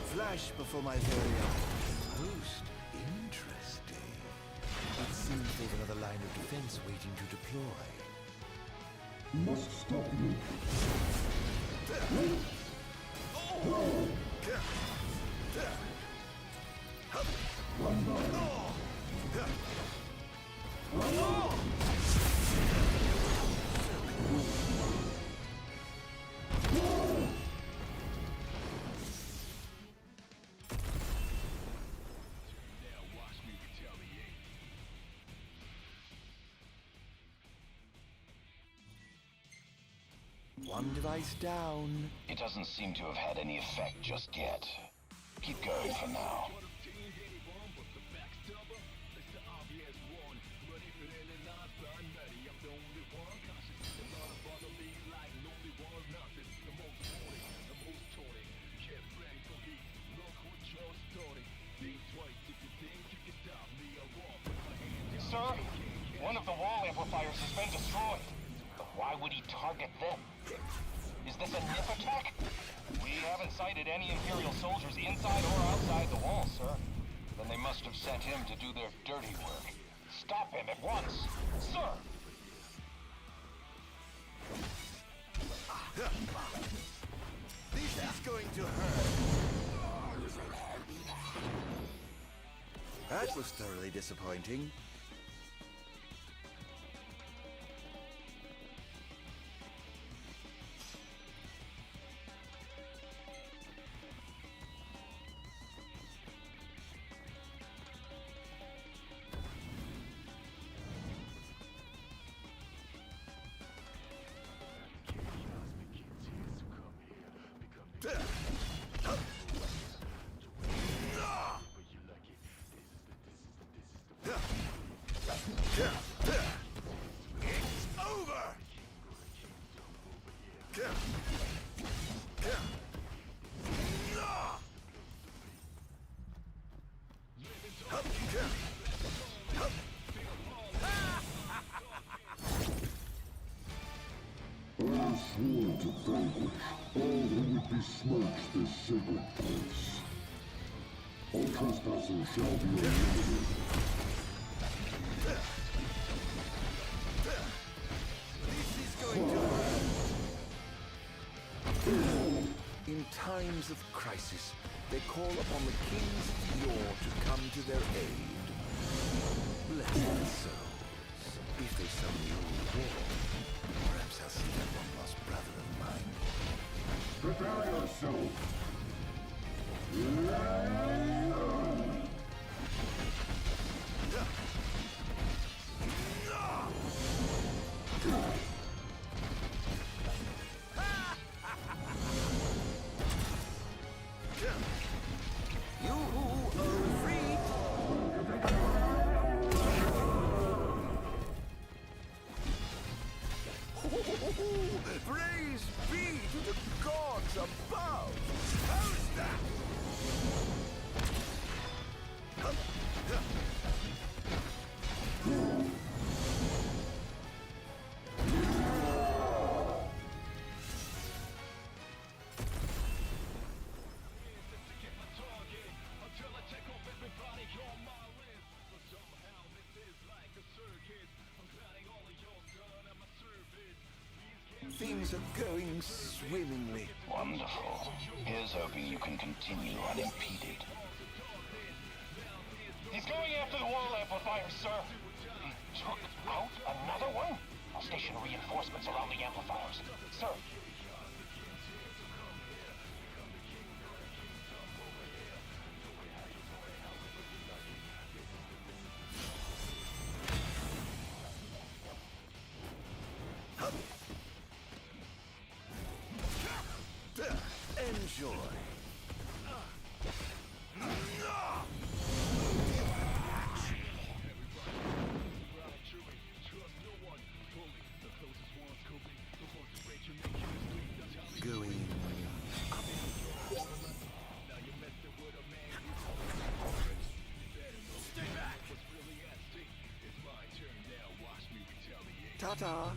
R: Flash before my very eyes. Most interesting. It seems they've another line of defense waiting to deploy.
J: Must stop you.
R: One device down.
H: It doesn't seem to have had any effect just yet. Keep going for now. Sir, one of the wall amplifiers has been destroyed. But why would he target them? Is this a nip attack? We haven't sighted any Imperial soldiers inside or outside the wall, sir. Then they must have sent him to do their dirty work. Stop him at once, sir!
R: This is going to hurt. That was thoroughly disappointing.
J: I swore to vanquish all who would besmirch this sacred place. All trespassers shall be eliminated.
R: This is going to hurt. In times of crisis, they call upon the kings of yore to come to their aid. Bless their souls. If they suddenly rule war, perhaps I'll see that one lost brother of mine.
J: Prepare yourself.
R: You are free. things are going swimmingly.
H: Wonderful. Here's hoping you can continue unimpeded. He's going after the wall amplifiers, sir. He took out another one? I'll station reinforcements around the amplifiers. Sir.
R: Enjoy. Going up.
G: Stay back.
R: Ta-ta.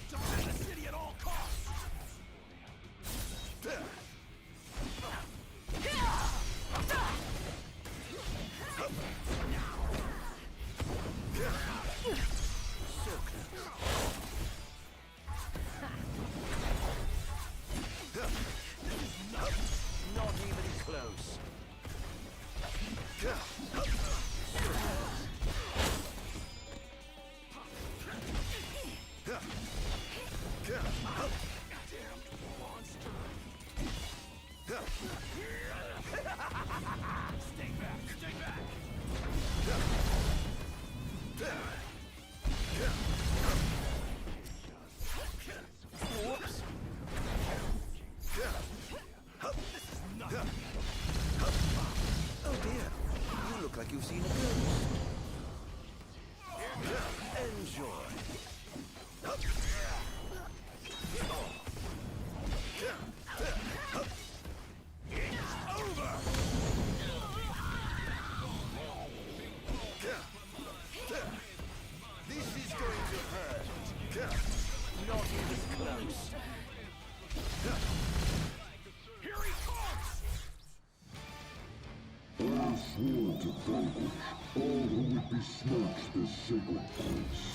G: Defend the city at all costs.
R: Not even close.
G: Stay back. Stay back.
R: Whoops.
G: This is nothing.
R: Oh dear. You look like you've seen a ghost. Enjoy.
G: It's over.
R: This is going to hurt. Not even close.
G: Here he comes.
J: I swore to vanquish all who would besmirch this sacred place.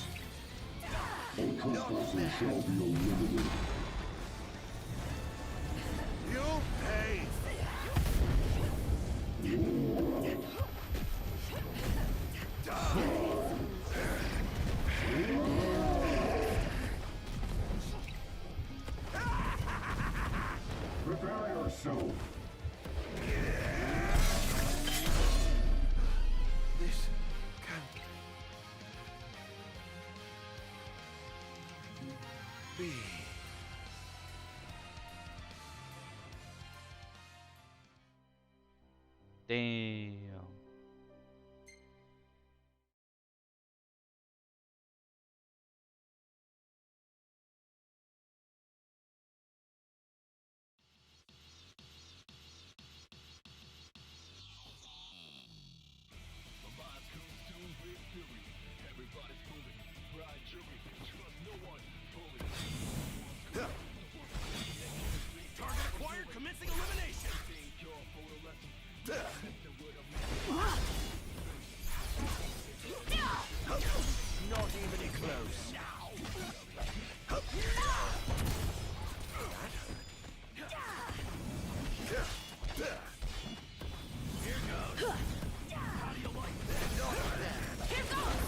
J: All trespassers shall be eliminated.
R: You'll pay.
J: Prepare yourself.
R: This can be.
A: Damn.
G: Target acquired. Commencing elimination.
R: Not even close.
G: Here goes. How do you like that?
B: Here goes!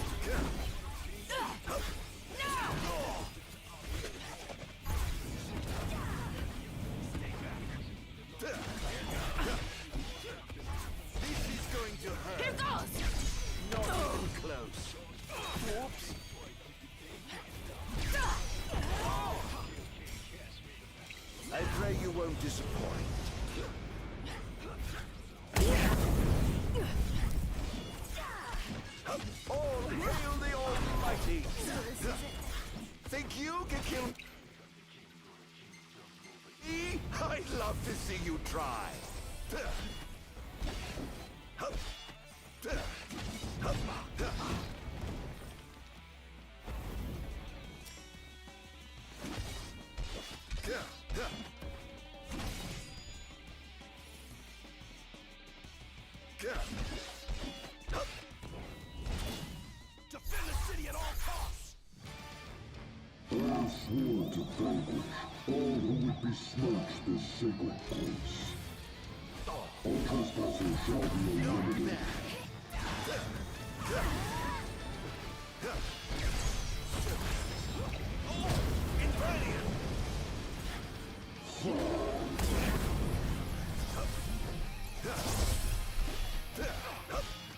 R: This is going to hurt.
B: Here goes!
R: Not even close. Whoops. I pray you won't disappoint. All see you try.
G: Defend the city at all costs!
J: I swore to vanquish all who would besmirch this sacred place. All trespassers shall be eliminated.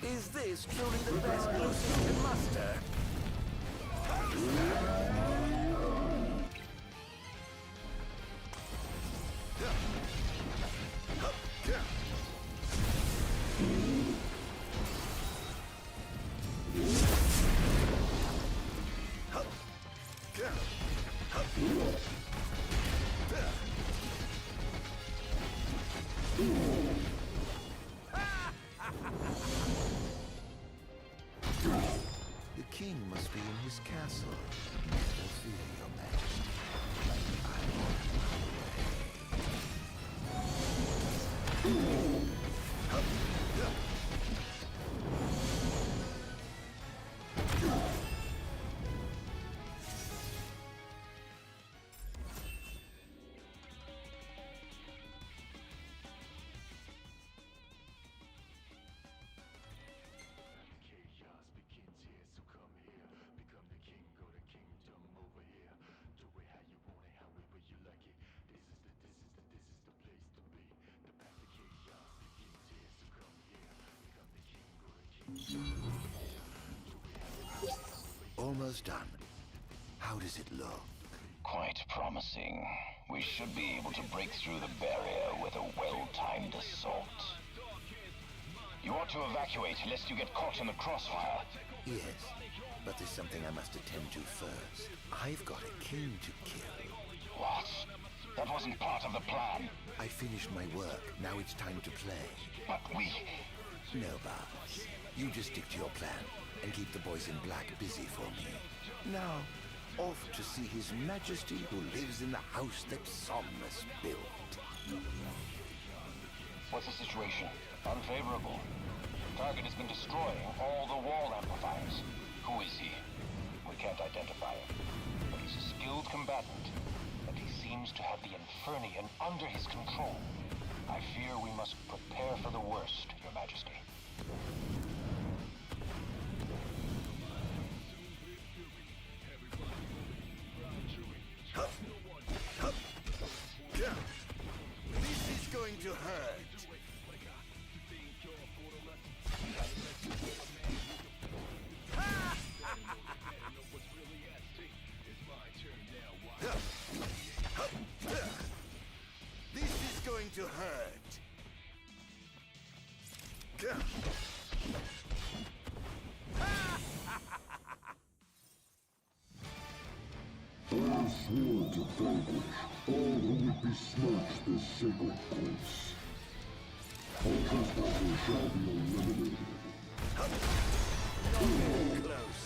R: Is this truly the best Lucius can muster? The king must be in his castle. Never fear, your majesty. I'm on Almost done. How does it look?
H: Quite promising. We should be able to break through the barrier with a well-timed assault. You ought to evacuate lest you get caught in the crossfire.
R: Yes, but there's something I must attend to first. I've got a king to kill.
H: What? That wasn't part of the plan.
R: I finished my work. Now it's time to play.
H: But we...
R: No, Barbs. You just stick to your plan and keep the boys in black busy for me. Now, off to see His Majesty who lives in the house that Somnus built.
H: What's the situation? Unfavorable. Target has been destroying all the wall amplifiers. Who is he? We can't identify him. But he's a skilled combatant, and he seems to have the Infernian under his control. I fear we must prepare for the worst, Your Majesty.
R: This is going to hurt. This is going to hurt.
J: I swore to vanquish all who would besmirch this sacred place. All trespassers shall be eliminated.
R: Close.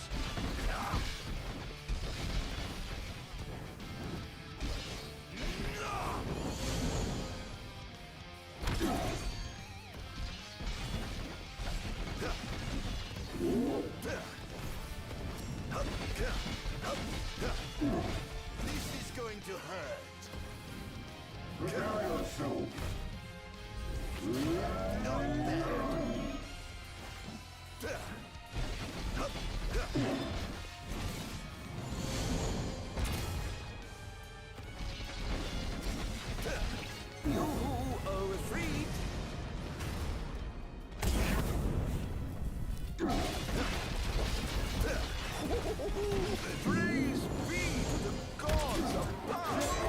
R: This is going to hurt.
J: Prepare yourself.
R: Not bad. You are afraid. Praise be to the gods above!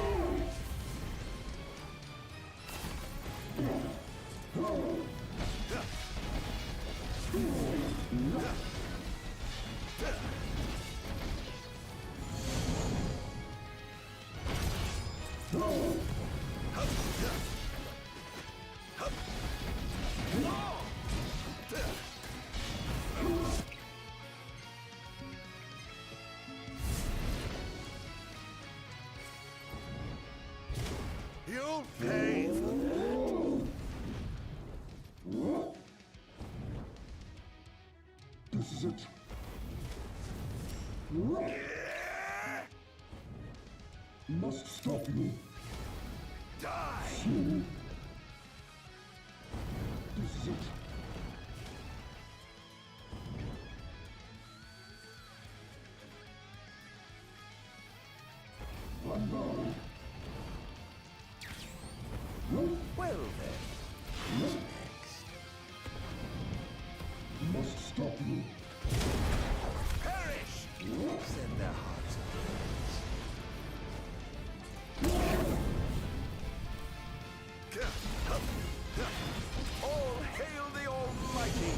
J: it? Must stop you.
R: Die!
J: Slowly. This is it. And now.
R: Well then, what's next?
J: Must stop you.
R: Perish! Send their hearts ablaze. All hail the Almighty!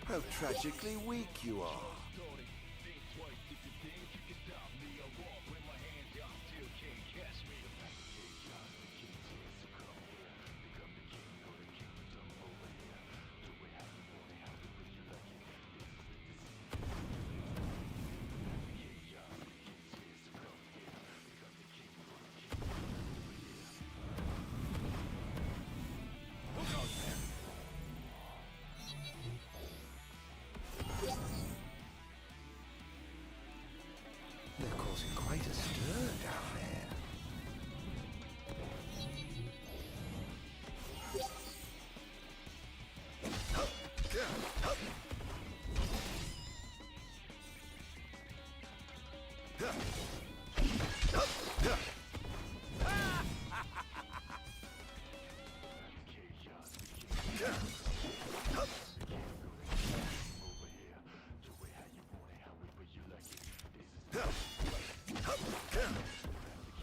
R: How tragically weak you are. They're causing quite a stir down there.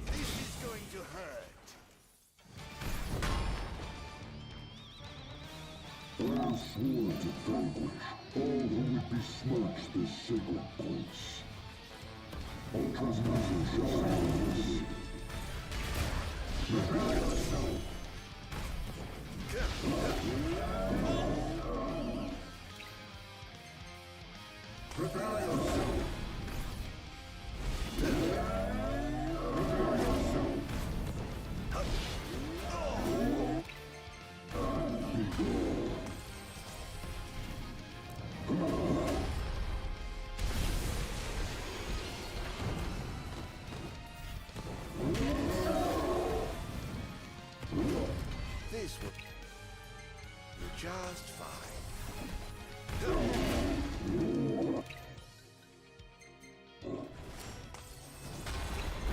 R: This is going to hurt.
J: I swore to vanquish all who would besmirch this sacred place. All trespassers shall stand. Prepare yourself. Prepare yourself.
R: This will be just fine.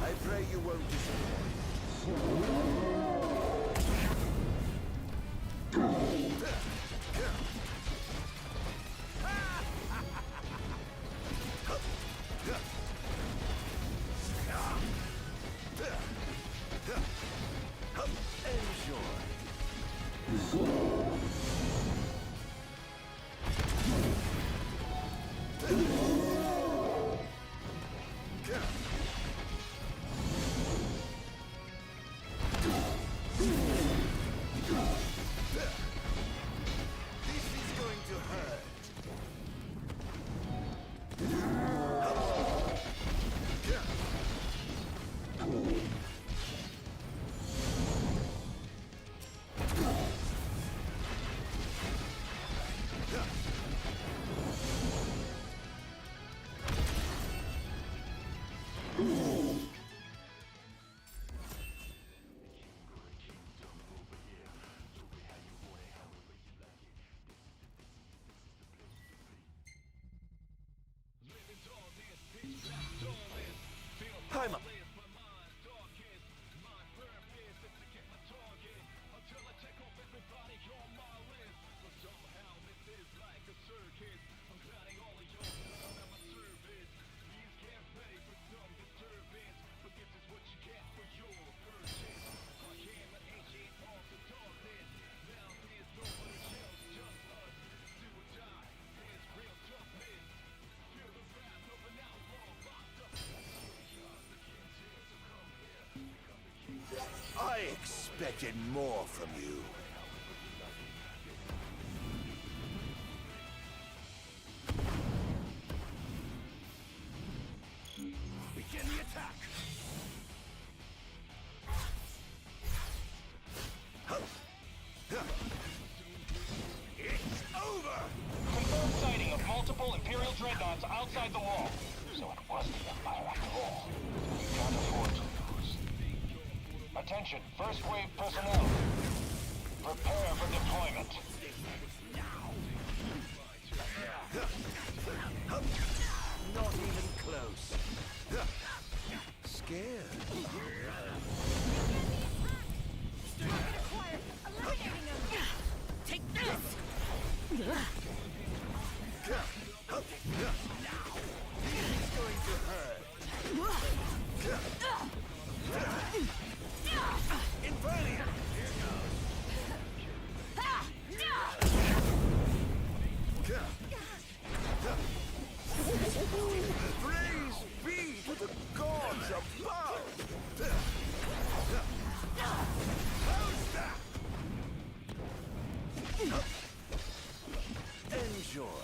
R: I pray you won't disappoint. This is going to hurt. Time up. I expected more from you.
H: Attention, first wave personnel. Prepare for deployment.
R: Not even close. Scared.
P: Take this!
R: He's going to hurt. Infernia! Here goes. Praise be to the gods above! How's that? Enjoy.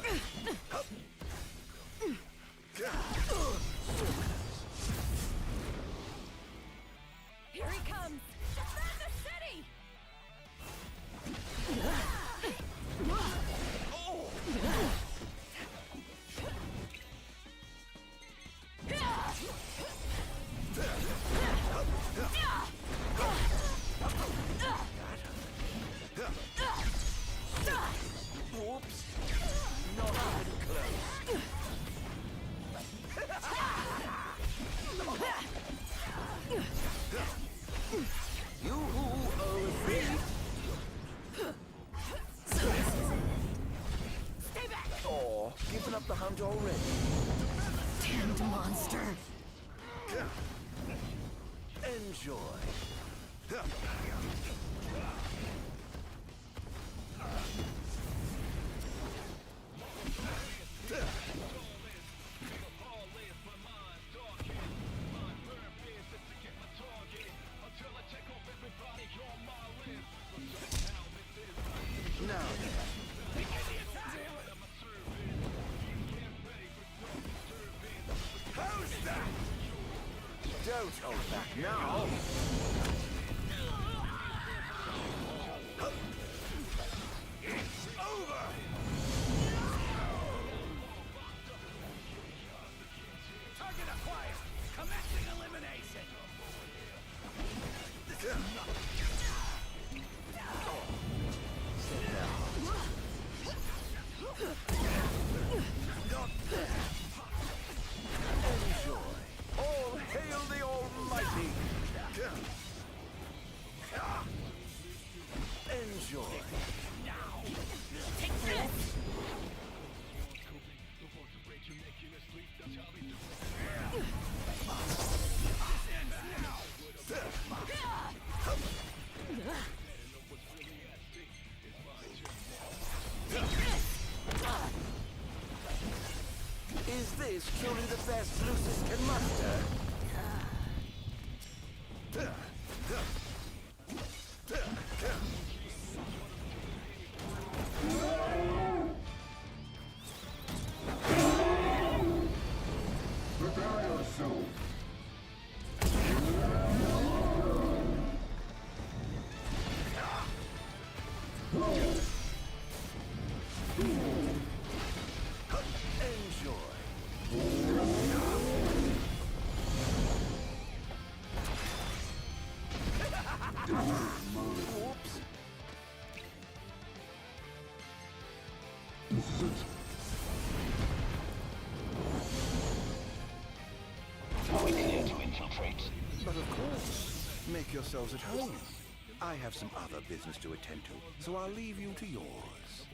P: Here he comes! Defend the city!
R: Whoops. Not even close. You are afraid.
P: Stay back!
R: Oh, giving up the hunt already.
P: Damned monster!
R: Enjoy. Now then. How's that? Don't hold back now. It's over.
G: Target acquired. Commencing elimination.
R: Not there. Enjoy. All hail the Almighty. Enjoy.
P: Take this!
R: Is this truly the best Lucis can muster?
J: Prepare yourself.
R: Whoops.
H: Are we clear to infiltrate?
R: But of course. Make yourselves at home. I have some other business to attend to, so I'll leave you to yours.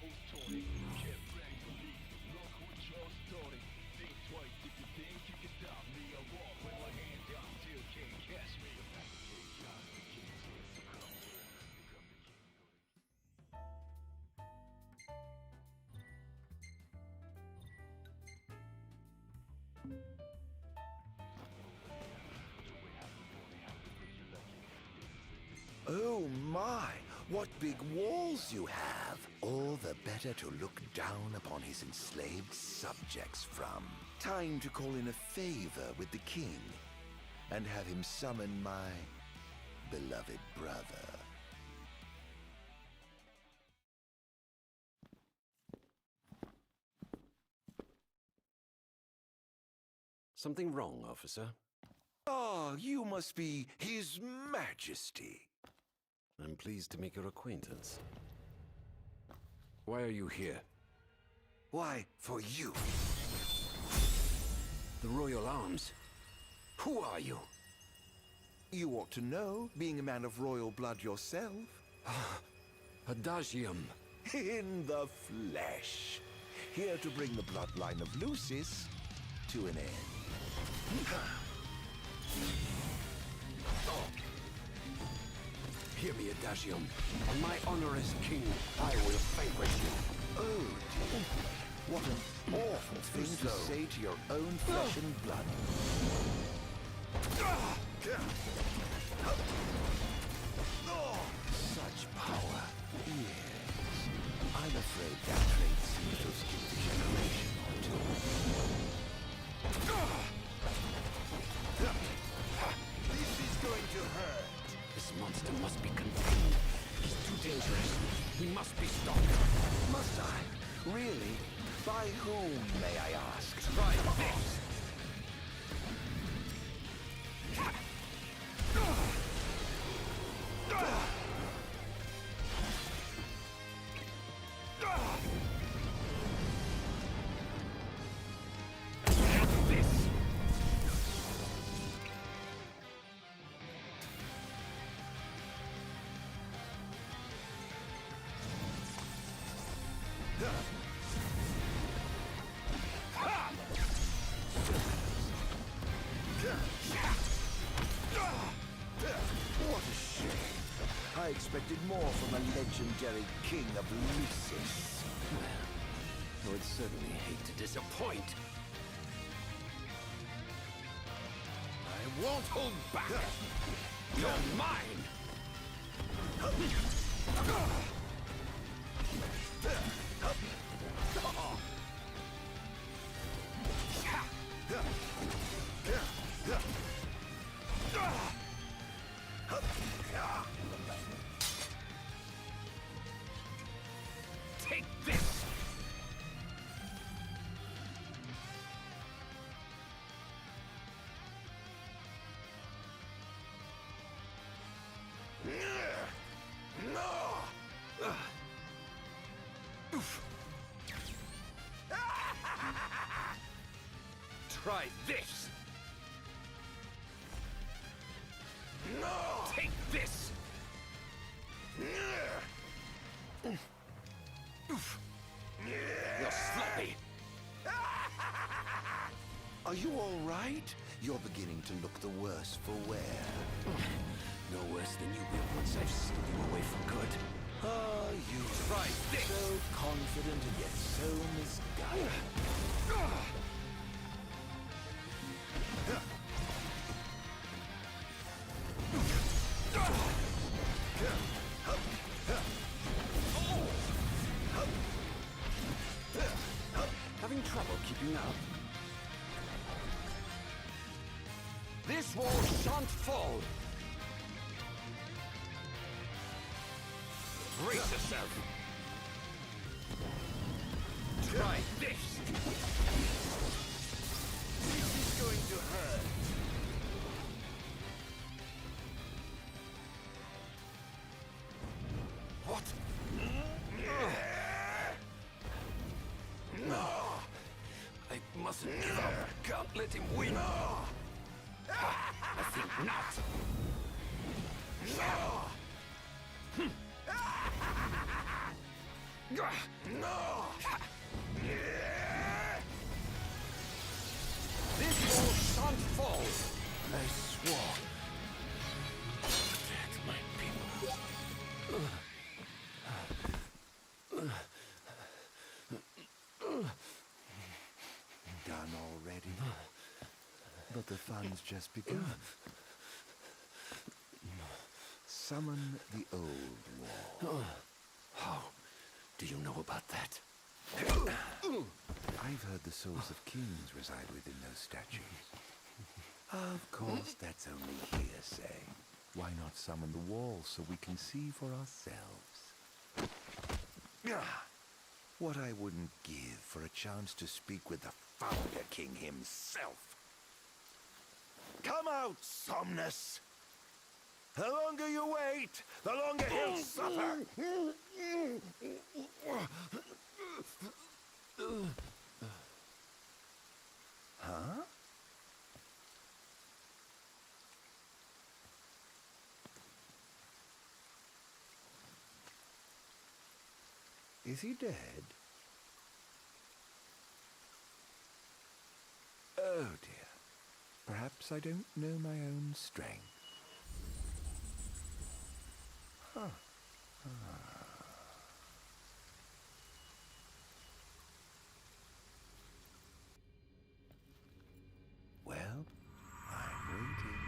R: Oh my, what big walls you have! All the better to look down upon his enslaved subjects from. Time to call in a favor with the king and have him summon my beloved brother.
Q: Something wrong, officer?
R: Ah, you must be His Majesty.
Q: I'm pleased to make your acquaintance. Why are you here?
R: Why, for you.
Q: The Royal Arms. Who are you?
R: You ought to know, being a man of royal blood yourself.
Q: Adagium.
R: In the flesh. Here to bring the bloodline of Lucis to an end.
Q: Hear me, Adagium. On my honor as king, I will vanquish you.
R: Oh, dear. What an awful thing to say to your own flesh and blood. Such power. Yes. I'm afraid that trait seems to have skipped a generation or two. This is going to hurt.
Q: This monster must be contained. He's too dangerous. He must be stopped.
R: Must I? Really? By whom, may I ask?
Q: Try this!
R: What a shame. I expected more from a legendary king of Lucis.
Q: I would certainly hate to disappoint. I won't hold back. You're mine! Take this! Try this!
R: No!
Q: Take this! You're sloppy!
R: Are you all right? You're beginning to look the worse for wear.
Q: No worse than you will once I've sealed you away for good.
R: Ah, you
Q: Try this!
R: so confident and yet so misguided.
Q: Having trouble keeping up? This wall shan't fall! Brace yourself! Try this!
R: This is going to hurt.
Q: What?
R: No!
Q: I mustn't give up. Can't let him win. I think not.
R: No!
Q: This wall shan't fall.
R: I swore.
Q: Protect my people.
R: Done already. But the fun's just begun. Summon the old wall.
Q: How do you know about that?
R: I've heard the souls of kings reside within those statues. Of course, that's only hearsay. Why not summon the wall so we can see for ourselves? What I wouldn't give for a chance to speak with the Founder King himself. Come out, Somnus! The longer you wait, the longer he'll suffer! Huh? Is he dead? Oh dear. Perhaps I don't know my own strength. Huh. Well, I'm waiting.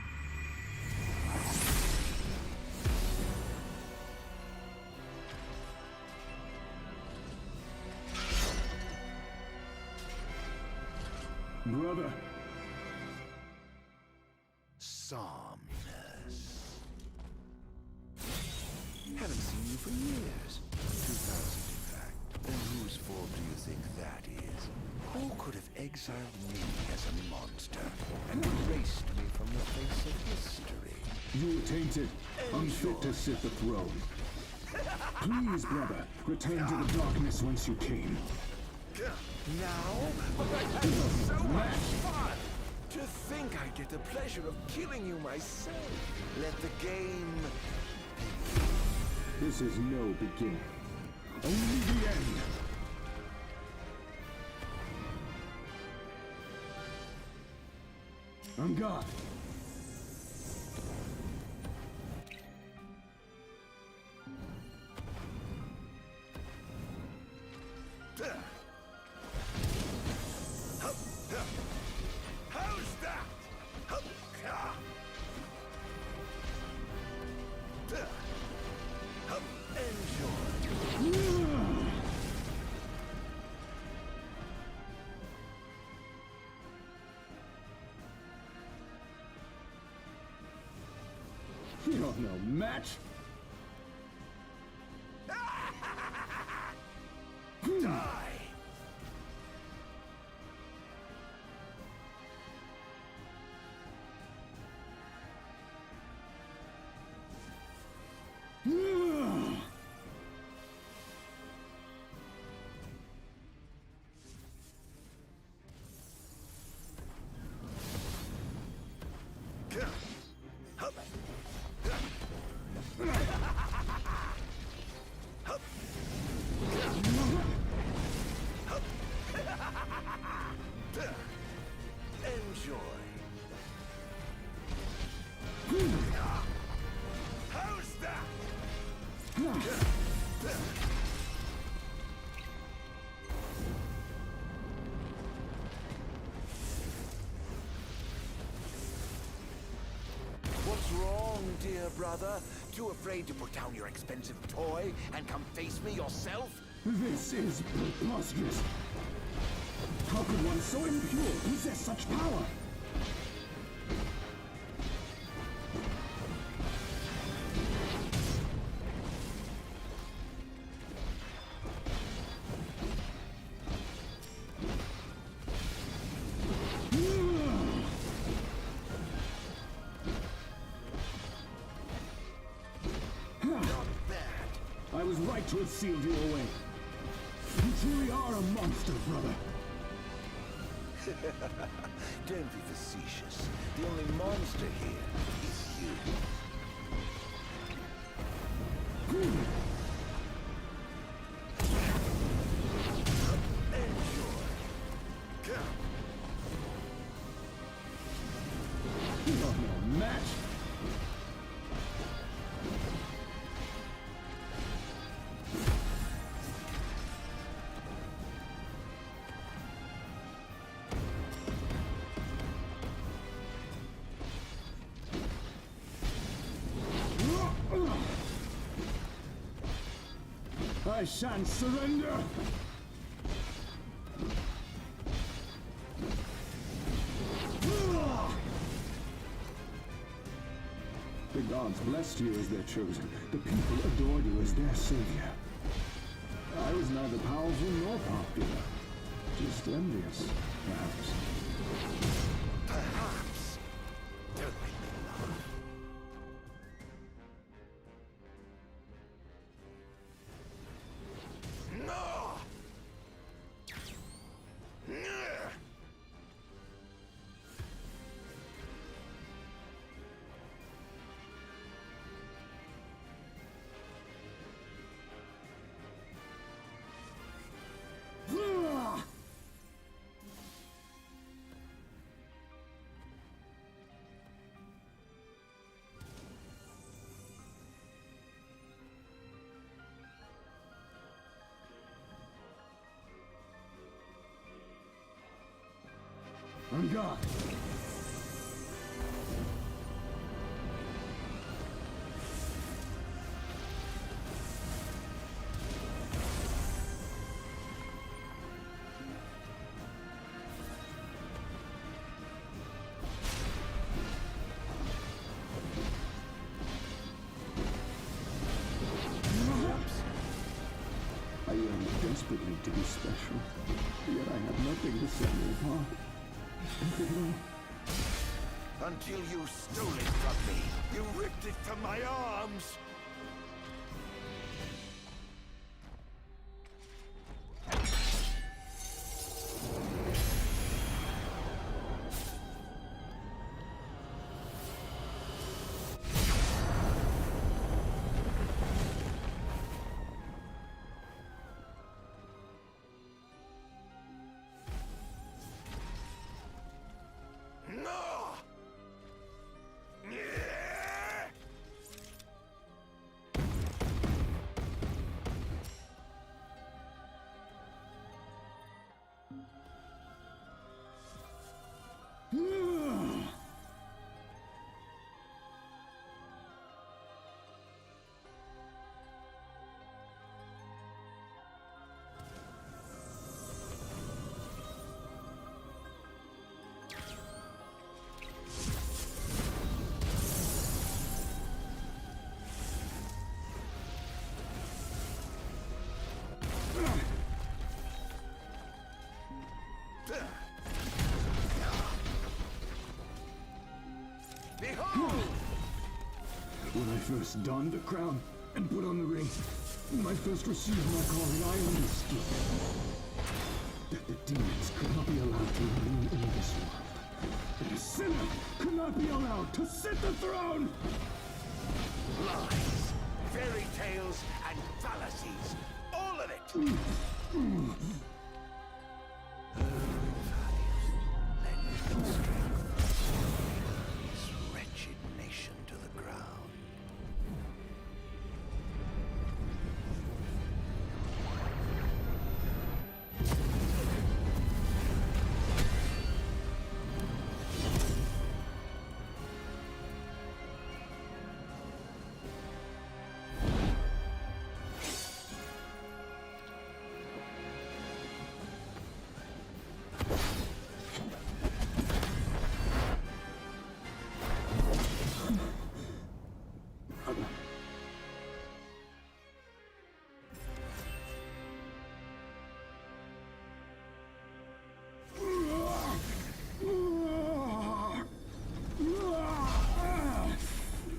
J: Brother.
R: Somnus. Haven't seen you for years. 2000, in fact. And whose fault do you think that is? Who could have exiled me as a monster and erased me from the face of history?
J: You tainted, unfit to sit the throne. Please, brother, return to the darkness whence you came.
R: Now? But I've had so much fun! To think I get the pleasure of killing you myself. Let the game begin.
J: This is no beginning. Only the end. On guard.
R: How's that? Enjoy.
J: You're no match.
R: Die! Enjoy. How's that? What's wrong, dear brother? Too afraid to put down your expensive toy and come face me yourself?
J: This is preposterous. How could one so impure possess such power? I was right to have sealed you away. You truly are a monster, brother.
R: Don't be facetious. The only monster here is you. Enjoy.
J: You're no match. I shan't surrender! The gods blessed you as their chosen. The people adored you as their savior. I was neither powerful nor popular. Just envious, perhaps.
R: Perhaps.
J: On guard. I yearn desperately to be special, yet I have nothing to set me apart. Nothing at all.
R: Until you stole it from me. You ripped it from my arms.
J: When I first donned the crown and put on the ring, when I first received my calling, I understood that the demons could not be allowed to rule in this world. That a sinner could not be allowed to sit the throne!
R: Lies, fairy tales, and fallacies. All of it! Lend strength this wretched nation to the ground.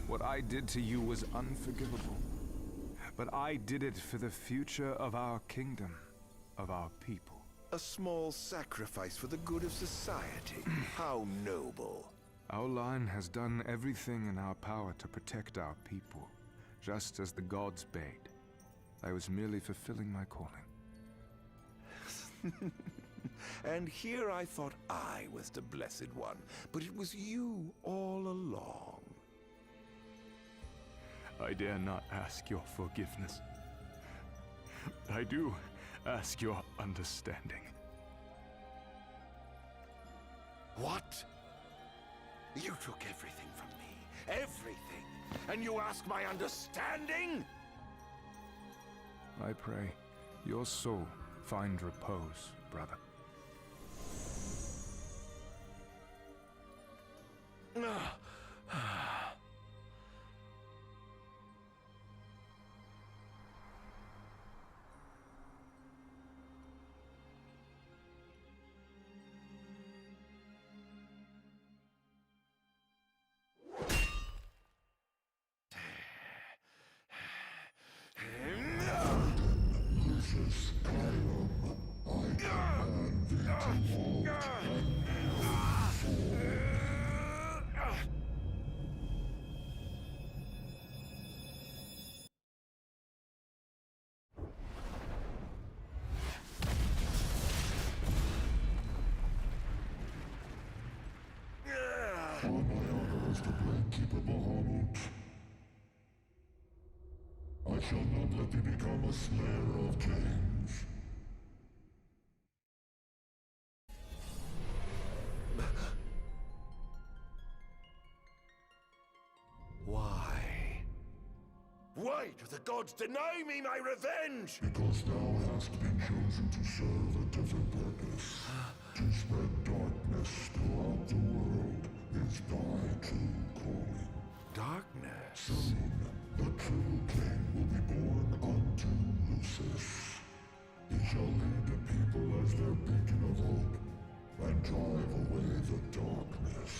O: What I did to you was unforgivable. But I did it for the future of our kingdom, of our people.
R: A small sacrifice for the good of society. How noble.
O: Our line has done everything in our power to protect our people, just as the gods bade. I was merely fulfilling my calling.
R: And here I thought I was the blessed one, but it was you all along.
O: I dare not ask your forgiveness. I do ask your understanding.
R: What? You took everything from me. Everything. And you ask my understanding?
O: I pray your soul find repose, brother.
J: I shall not let thee become a slayer of kings.
G: Why do the gods deny me my revenge?
J: Because thou hast been chosen to serve a different purpose. To spread darkness throughout the world is thy true calling.
R: Darkness?
J: Soon, the true king will be born unto Lucis. He shall lead the people as their beacon of hope, and drive away the darkness.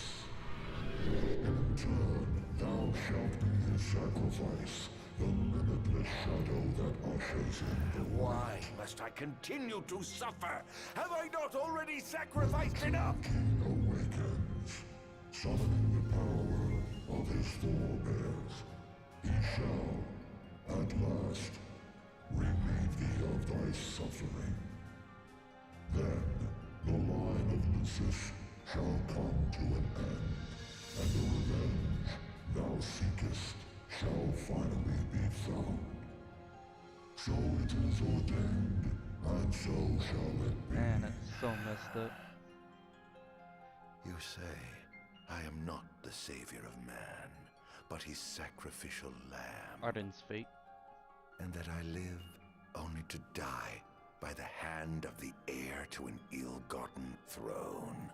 J: In turn, thou shalt be his sacrifice, the limitless shadow that ushers in the
R: Why must I continue to suffer? Have I not already sacrificed enough?
J: King awakens, summoning the power of his forebears. He shall, at last, relieve thee of thy suffering. Then, the line of Lucis shall come to an end, and the revenge thou seekest shall finally be found. So it is ordained, and so shall it be.
A: Man, that's so messed up.
R: You say, I am not the savior of man, but his sacrificial lamb.
A: Ardyn's fate.
R: And that I live only to die by the hand of the heir to an ill-gotten throne.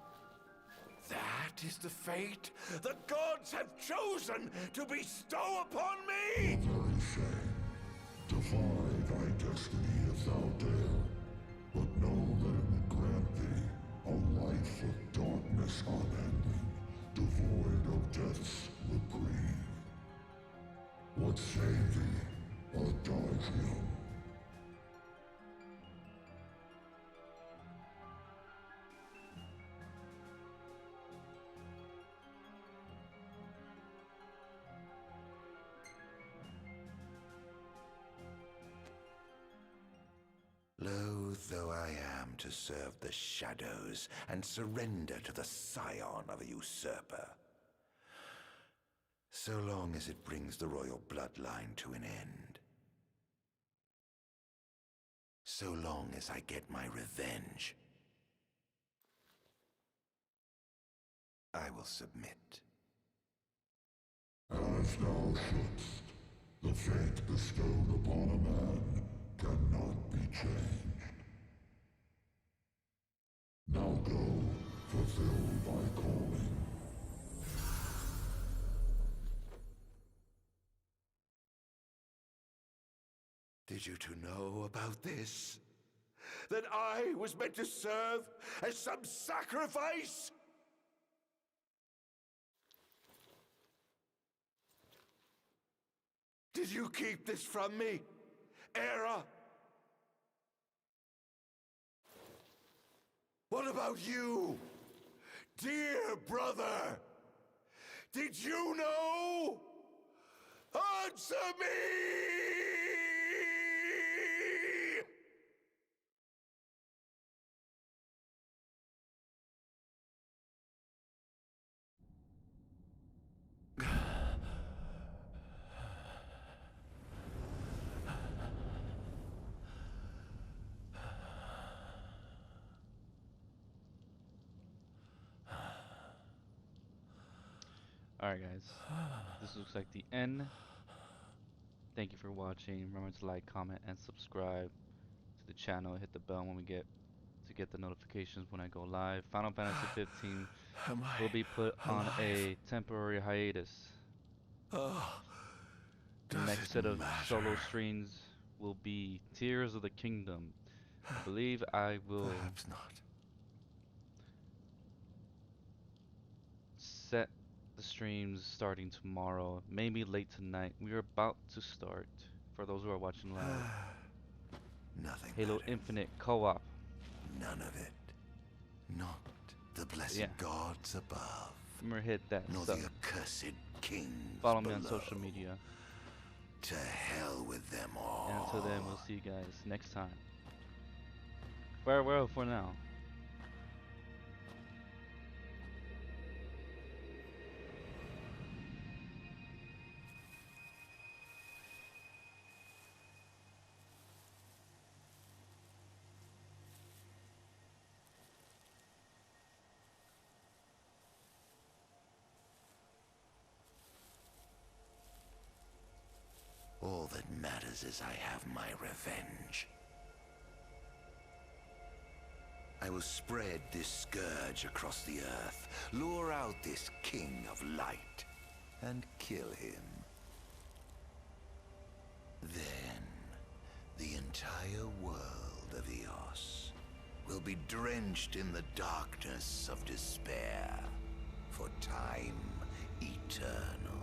R: That is the fate the gods have chosen to bestow upon me!
J: The very same. Defy thy destiny if thou dare, but know that it will grant thee a life of darkness unending, devoid of death's reprieve. What say thee, Adagium?
R: Loath though I am to serve the shadows and surrender to the scion of a usurper, so long as it brings the royal bloodline to an end, so long as I get my revenge, I will submit.
J: As thou shouldst, the fate bestowed upon a man cannot be changed. Now go, fulfill thy calling.
R: Did you two know about this? That I was meant to serve as some sacrifice? Did you keep this from me, Era? What about you, dear brother? Did you know? Answer me!
A: Alright guys, this looks like the end. Thank you for watching. Remember to like, comment, and subscribe to the channel. Hit the bell when we get the notifications when I go live. Final Fantasy 15 will be put on a temporary hiatus. The next set of solo streams will be Tears of the Kingdom. I believe I will
R: Perhaps not.
A: set the streams starting tomorrow, maybe late tonight. We are about to start, for those who are watching live,
R: Nothing
A: Halo
R: matters.
A: Infinite co-op.
R: None of it. Not the blessed
A: Yeah.
R: gods above.
A: Remember, hit that
R: Nor
A: sub.
R: the accursed kings
A: Follow me
R: below.
A: on social media.
R: To hell with them all.
A: And until then, we'll see you guys next time. Farewell for now.
K: All that matters is I have my revenge. I will spread this scourge across the earth, lure out this king of light, and kill him. Then, the entire world of Eos will be drenched in the darkness of despair for time eternal.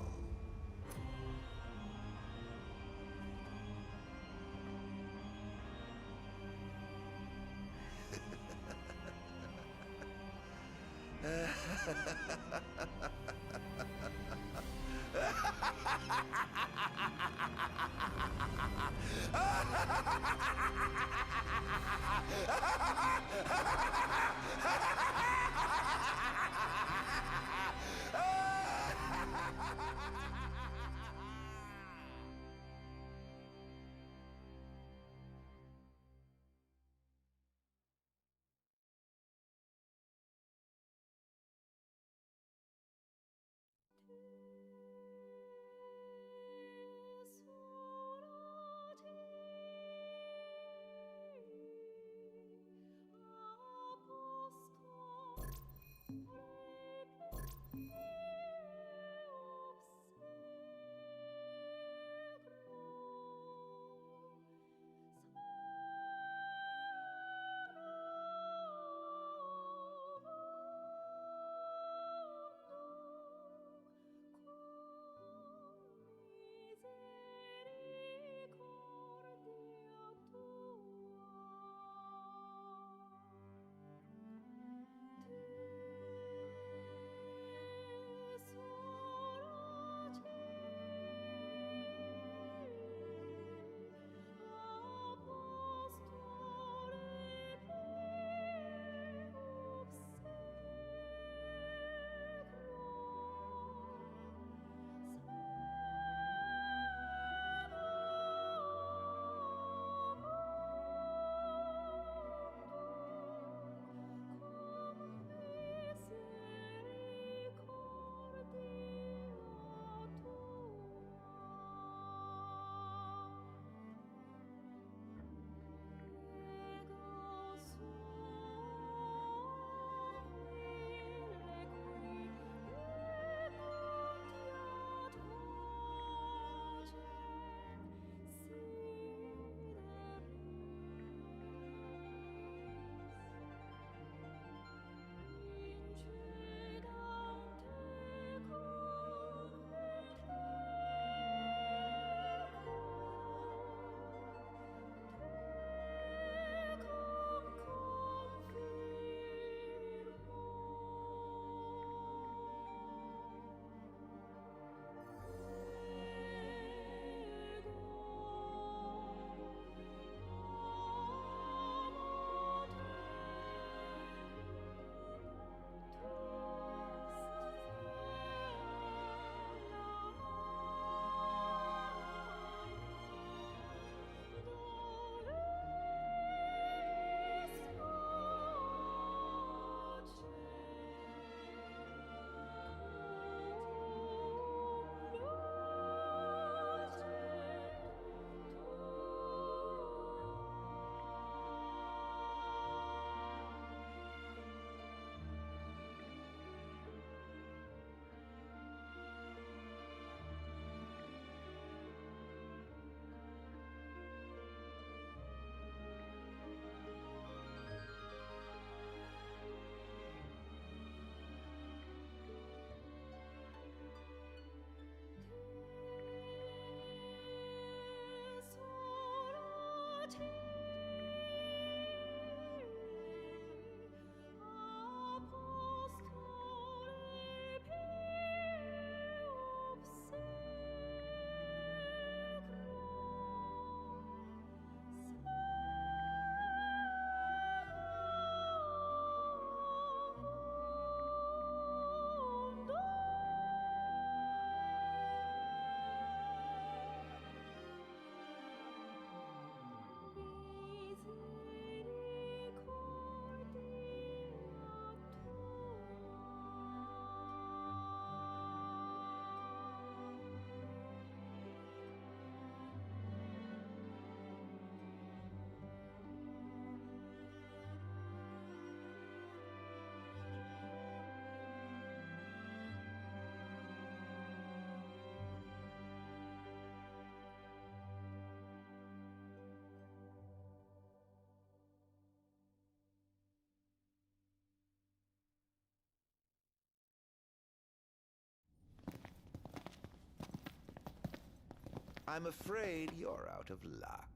R: I'm afraid you're out of luck.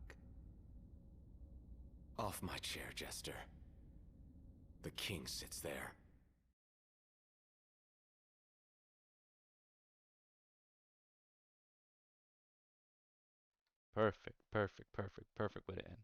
Q: Off my chair, Jester. The king sits there.
A: Perfect, perfect, perfect, perfect way to end.